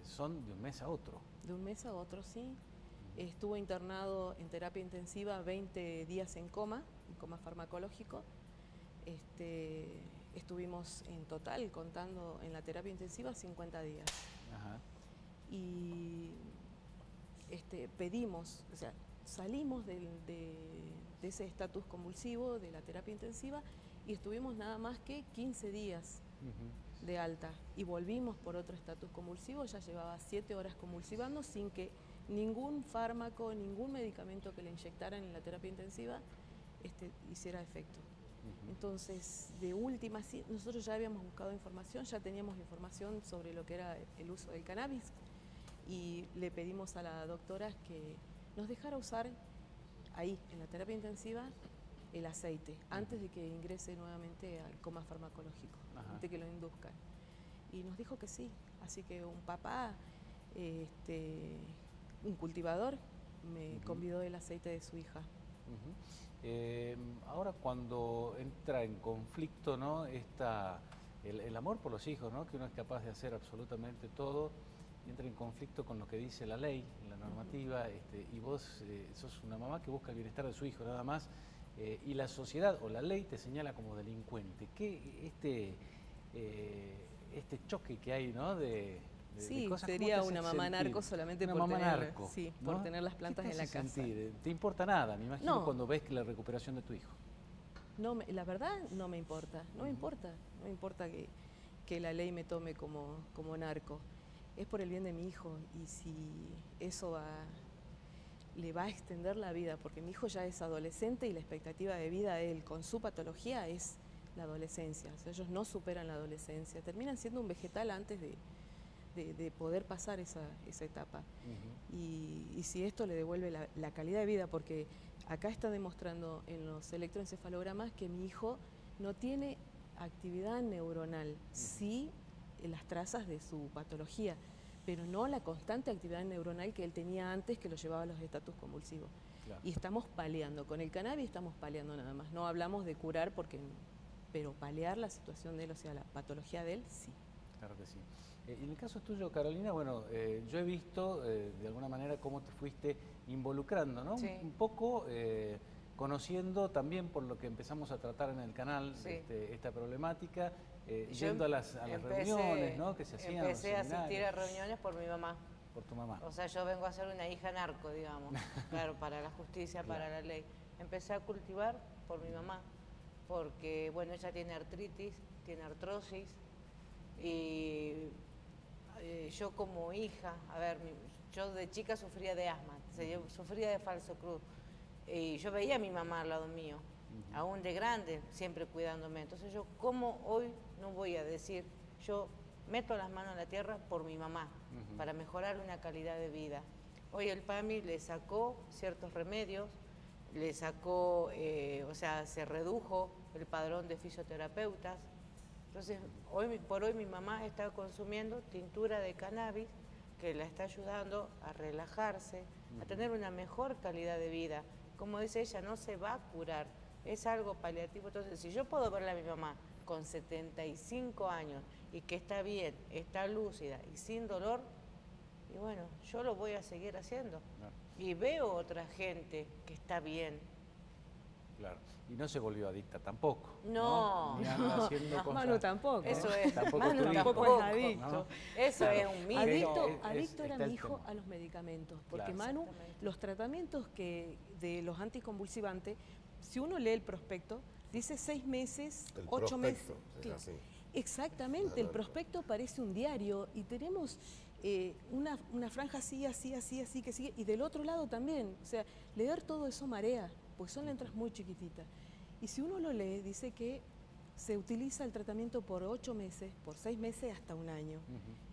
son de un mes a otro. De un mes a otro, sí. Estuvo internado en terapia intensiva 20 días en coma farmacológico. Estuvimos en total, contando en la terapia intensiva, 50 días. Ajá. Y pedimos, o sea, salimos de ese estatus convulsivo de la terapia intensiva y estuvimos nada más que 15 días de alta, y volvimos por otro estatus convulsivo. Ya llevaba 7 horas convulsivando sin que ningún fármaco, ningún medicamento que le inyectaran en la terapia intensiva hiciera efecto. Entonces, de última, nosotros ya habíamos buscado información, ya teníamos información sobre lo que era el uso del cannabis, y le pedimos a la doctora que nos dejara usar ahí, en la terapia intensiva, el aceite, antes de que ingrese nuevamente al coma farmacológico, antes de que lo induzcan. Y nos dijo que sí, así que un papá, un cultivador, me convidó el aceite de su hija. Ahora cuando entra en conflicto, ¿no? El amor por los hijos, ¿no? Que uno es capaz de hacer absolutamente todo, y entra en conflicto con lo que dice la ley, la normativa, y vos sos una mamá que busca el bienestar de su hijo nada más, y la sociedad o la ley te señala como delincuente. ¿Qué este choque que hay, ¿no? De Sí, cosas. sería ¿Cómo te una hace mamá sentir? narco solamente Una por mamá tener, narco, sí, ¿no? por tener las plantas ¿Qué te en la hace casa. sentir? ¿Te importa nada? Me imagino No. cuando ves que la recuperación de tu hijo. No, la verdad no me importa, no me importa que la ley me tome como narco. Es por el bien de mi hijo y si eso le va a extender la vida, porque mi hijo ya es adolescente y la expectativa de vida de él con su patología es la adolescencia. O sea, ellos no superan la adolescencia, terminan siendo un vegetal antes de poder pasar esa etapa. Y si esto le devuelve la calidad de vida, porque acá está demostrando en los electroencefalogramas que mi hijo no tiene actividad neuronal, sí las trazas de su patología, pero no la constante actividad neuronal que él tenía antes, que lo llevaba a los estatus convulsivos. Claro. Y estamos paliando, con el cannabis estamos paliando nada más, no hablamos de curar, pero paliar la situación de él, o sea, la patología de él, sí. Claro que sí. En el caso tuyo, Carolina, bueno, yo he visto de alguna manera cómo te fuiste involucrando, ¿no? Sí. Un poco conociendo también por lo que empezamos a tratar en el canal Sí. Esta problemática, Yo yendo a las reuniones, ¿no? Que se hacían. Empecé a asistir a reuniones por mi mamá. Por tu mamá. O sea, yo vengo a ser una hija narco, digamos, claro, para la justicia, para la ley. Empecé a cultivar por mi mamá, porque, bueno, ella tiene artritis, tiene artrosis, y yo como hija, a ver, yo de chica sufría de asma, yo sufría de falso cruz, y yo veía a mi mamá al lado mío, aún de grande, siempre cuidándome. Entonces yo, ¿cómo hoy no voy a decir, yo meto las manos en la tierra por mi mamá, para mejorar una calidad de vida? Hoy el PAMI le sacó ciertos remedios, le sacó, o sea, se redujo el padrón de fisioterapeutas. Entonces, hoy por hoy mi mamá está consumiendo tintura de cannabis que la está ayudando a relajarse, a tener una mejor calidad de vida. Como dice ella, no se va a curar, es algo paliativo. Entonces, si yo puedo verle a mi mamá con 75 años y que está bien, está lúcida y sin dolor, y bueno, yo lo voy a seguir haciendo. Claro. Y veo otra gente que está bien. Claro. Y no se volvió adicta tampoco. No. Ni anda haciendo cosas. Manu tampoco. Eso es. Tampoco Manu tampoco es adicto. ¿No? Eso claro. es un mito. Adicto era está mi el hijo tema. a los medicamentos. Porque Claro. Manu, los tratamientos de los anticonvulsivantes, si uno lee el prospecto, dice 6 meses, El 8 meses. prospecto, es Claro. así. Exactamente, el prospecto parece un diario y tenemos una franja así, que sigue, y del otro lado también. O sea, leer todo eso marea, porque son letras muy chiquititas. Y si uno lo lee, dice que se utiliza el tratamiento por 8 meses, por 6 meses hasta 1 año.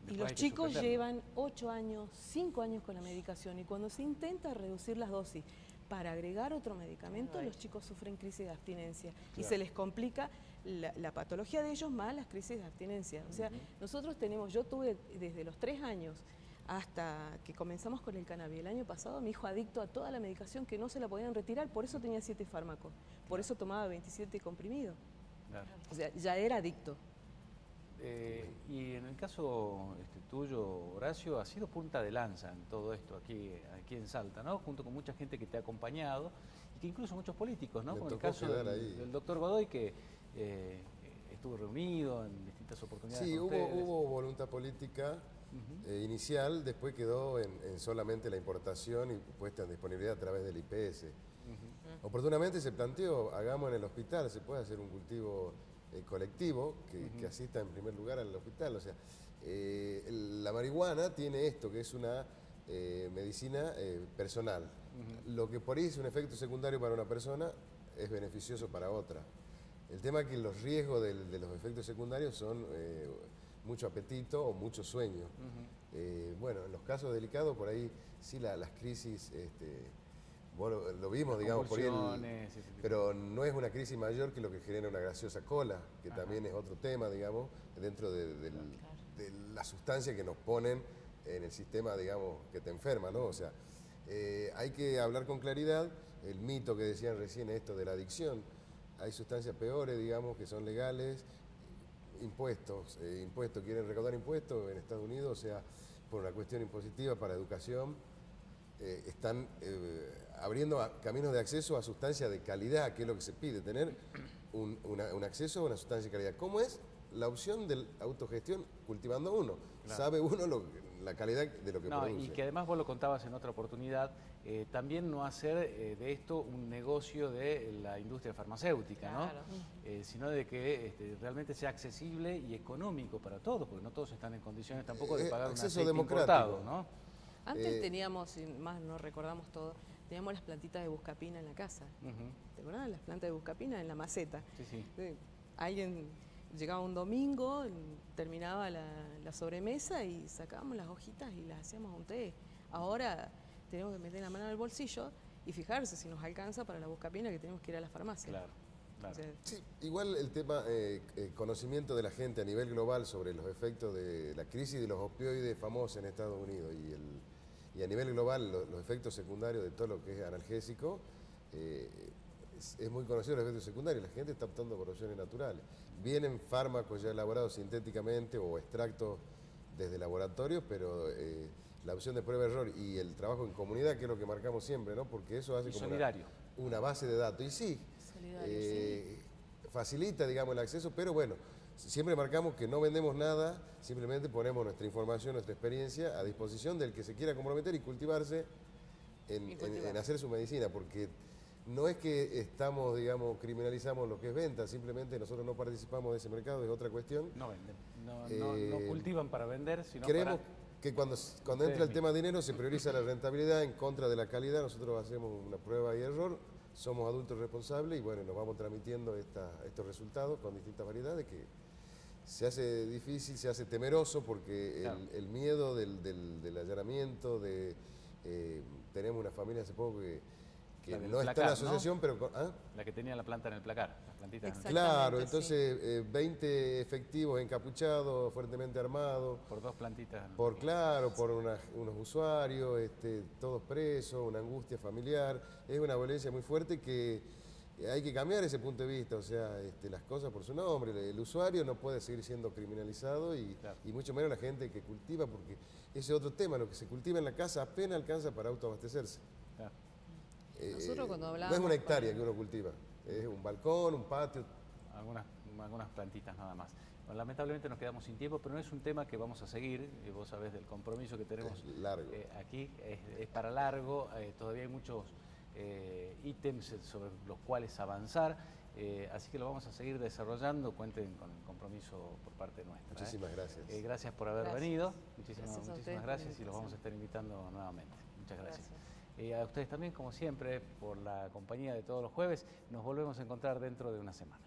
Y los chicos llevan 8 años, 5 años con la medicación, y cuando se intenta reducir las dosis para agregar otro medicamento, los chicos sufren crisis de abstinencia y se les complica la patología de ellos más las crisis de abstinencia. O sea, nosotros yo tuve desde los 3 años hasta que comenzamos con el cannabis el año pasado, mi hijo adicto a toda la medicación que no se la podían retirar, por eso tenía 7 fármacos, por eso tomaba 27 comprimidos. Claro. O sea, ya era adicto. Y en el caso tuyo, Horacio, has sido punta de lanza en todo esto aquí en Salta, ¿no? Junto con mucha gente que te ha acompañado y que incluso muchos políticos, ¿no? Como el caso del doctor Godoy, que estuvo reunido en distintas oportunidades. Sí, con ustedes. hubo voluntad política inicial, después quedó en solamente la importación y puesta en disponibilidad a través del IPS. Oportunamente se planteó, hagamos en el hospital, se puede hacer un cultivo colectivo que asista en primer lugar al hospital. O sea, la marihuana tiene esto, que es una medicina personal. Lo que por ahí es un efecto secundario para una persona es beneficioso para otra. El tema es que los riesgos de los efectos secundarios son mucho apetito o mucho sueño. Bueno, en los casos delicados, por ahí sí las crisis, bueno, lo vimos, digamos, por ahí, pero no es una crisis mayor que lo que genera una gaseosa cola, que también es otro tema, digamos, dentro de la sustancia que nos ponen en el sistema, digamos, que te enferma, ¿no? O sea, hay que hablar con claridad. El mito que decían recién, esto de la adicción, hay sustancias peores, digamos, que son legales. Impuestos, quieren recaudar impuestos en Estados Unidos, o sea, por una cuestión impositiva para educación, están abriendo caminos de acceso a sustancias de calidad, que es lo que se pide, tener un acceso a una sustancia de calidad. ¿Cómo es? la opción de autogestión cultivando uno. Claro. Sabe uno la calidad de lo que produce. Y que además vos lo contabas en otra oportunidad, también no hacer de esto un negocio de la industria farmacéutica, Claro. ¿no? Sino de que realmente sea accesible y económico para todos, porque no todos están en condiciones tampoco de pagar un acceso aceite democrático. importado, ¿no? Antes teníamos, si más no recordamos todo, teníamos las plantitas de buscapina en la casa. ¿Te acuerdas? Las plantas de buscapina en la maceta. Sí, sí. Alguien llegaba un domingo, terminaba la sobremesa y sacábamos las hojitas y las hacíamos un té. Ahora tenemos que meter la mano en el bolsillo y fijarse si nos alcanza para la buscapina que tenemos que ir a la farmacia. Claro. O sea, Sí, igual el tema, conocimiento de la gente a nivel global sobre los efectos de la crisis de los opioides famosos en Estados Unidos y a nivel global los efectos secundarios de todo lo que es analgésico, es muy conocido los efectos secundarios. La gente está optando por opciones naturales. Vienen fármacos ya elaborados sintéticamente o extractos desde laboratorios, pero la opción de prueba-error y el trabajo en comunidad, que es lo que marcamos siempre, ¿no? Porque eso hace Y como solidario. una base de datos. Y sí, facilita, digamos, el acceso, pero bueno, siempre marcamos que no vendemos nada, simplemente ponemos nuestra información, nuestra experiencia a disposición del que se quiera comprometer y cultivarse en hacer su medicina, porque no es que estamos, digamos, criminalizamos lo que es venta, simplemente nosotros no participamos de ese mercado, es otra cuestión. No venden, no cultivan para vender, sino creemos para... que cuando entra el tema dinero se prioriza la rentabilidad en contra de la calidad. Nosotros hacemos una prueba y error, somos adultos responsables y bueno, nos vamos transmitiendo estos resultados con distintas variedades que se hace difícil, se hace temeroso porque Claro. el miedo del allanamiento, tenemos una familia hace poco que La del no está en placar, la asociación, ¿no? pero... ¿ah? La que tenía la planta en el placar, las plantitas. Exactamente. Claro, sí. entonces 20 efectivos encapuchados, fuertemente armados. Por dos plantitas. Por unos usuarios, todos presos, una angustia familiar. Es una violencia muy fuerte que hay que cambiar ese punto de vista, o sea, las cosas por su nombre. El usuario no puede seguir siendo criminalizado y mucho menos la gente que cultiva, porque ese es otro tema, lo que se cultiva en la casa apenas alcanza para autoabastecerse. Claro. Nosotros cuando No es hablábamos una hectárea que uno cultiva, es un balcón, un patio. Algunas plantitas nada más. Bueno, lamentablemente nos quedamos sin tiempo, pero no es un tema que vamos a seguir. Vos sabés del compromiso que tenemos Es largo. aquí, es para largo. Todavía hay muchos ítems sobre los cuales avanzar, así que lo vamos a seguir desarrollando. Cuenten con el compromiso por parte nuestra. Muchísimas gracias. Gracias por haber Gracias. venido. Gracias a ustedes Muchísimas por gracias la y los vamos a invitación. estar invitando nuevamente. Muchas gracias. Gracias. A ustedes también, como siempre, por la compañía de todos los jueves. Nos volvemos a encontrar dentro de una semana.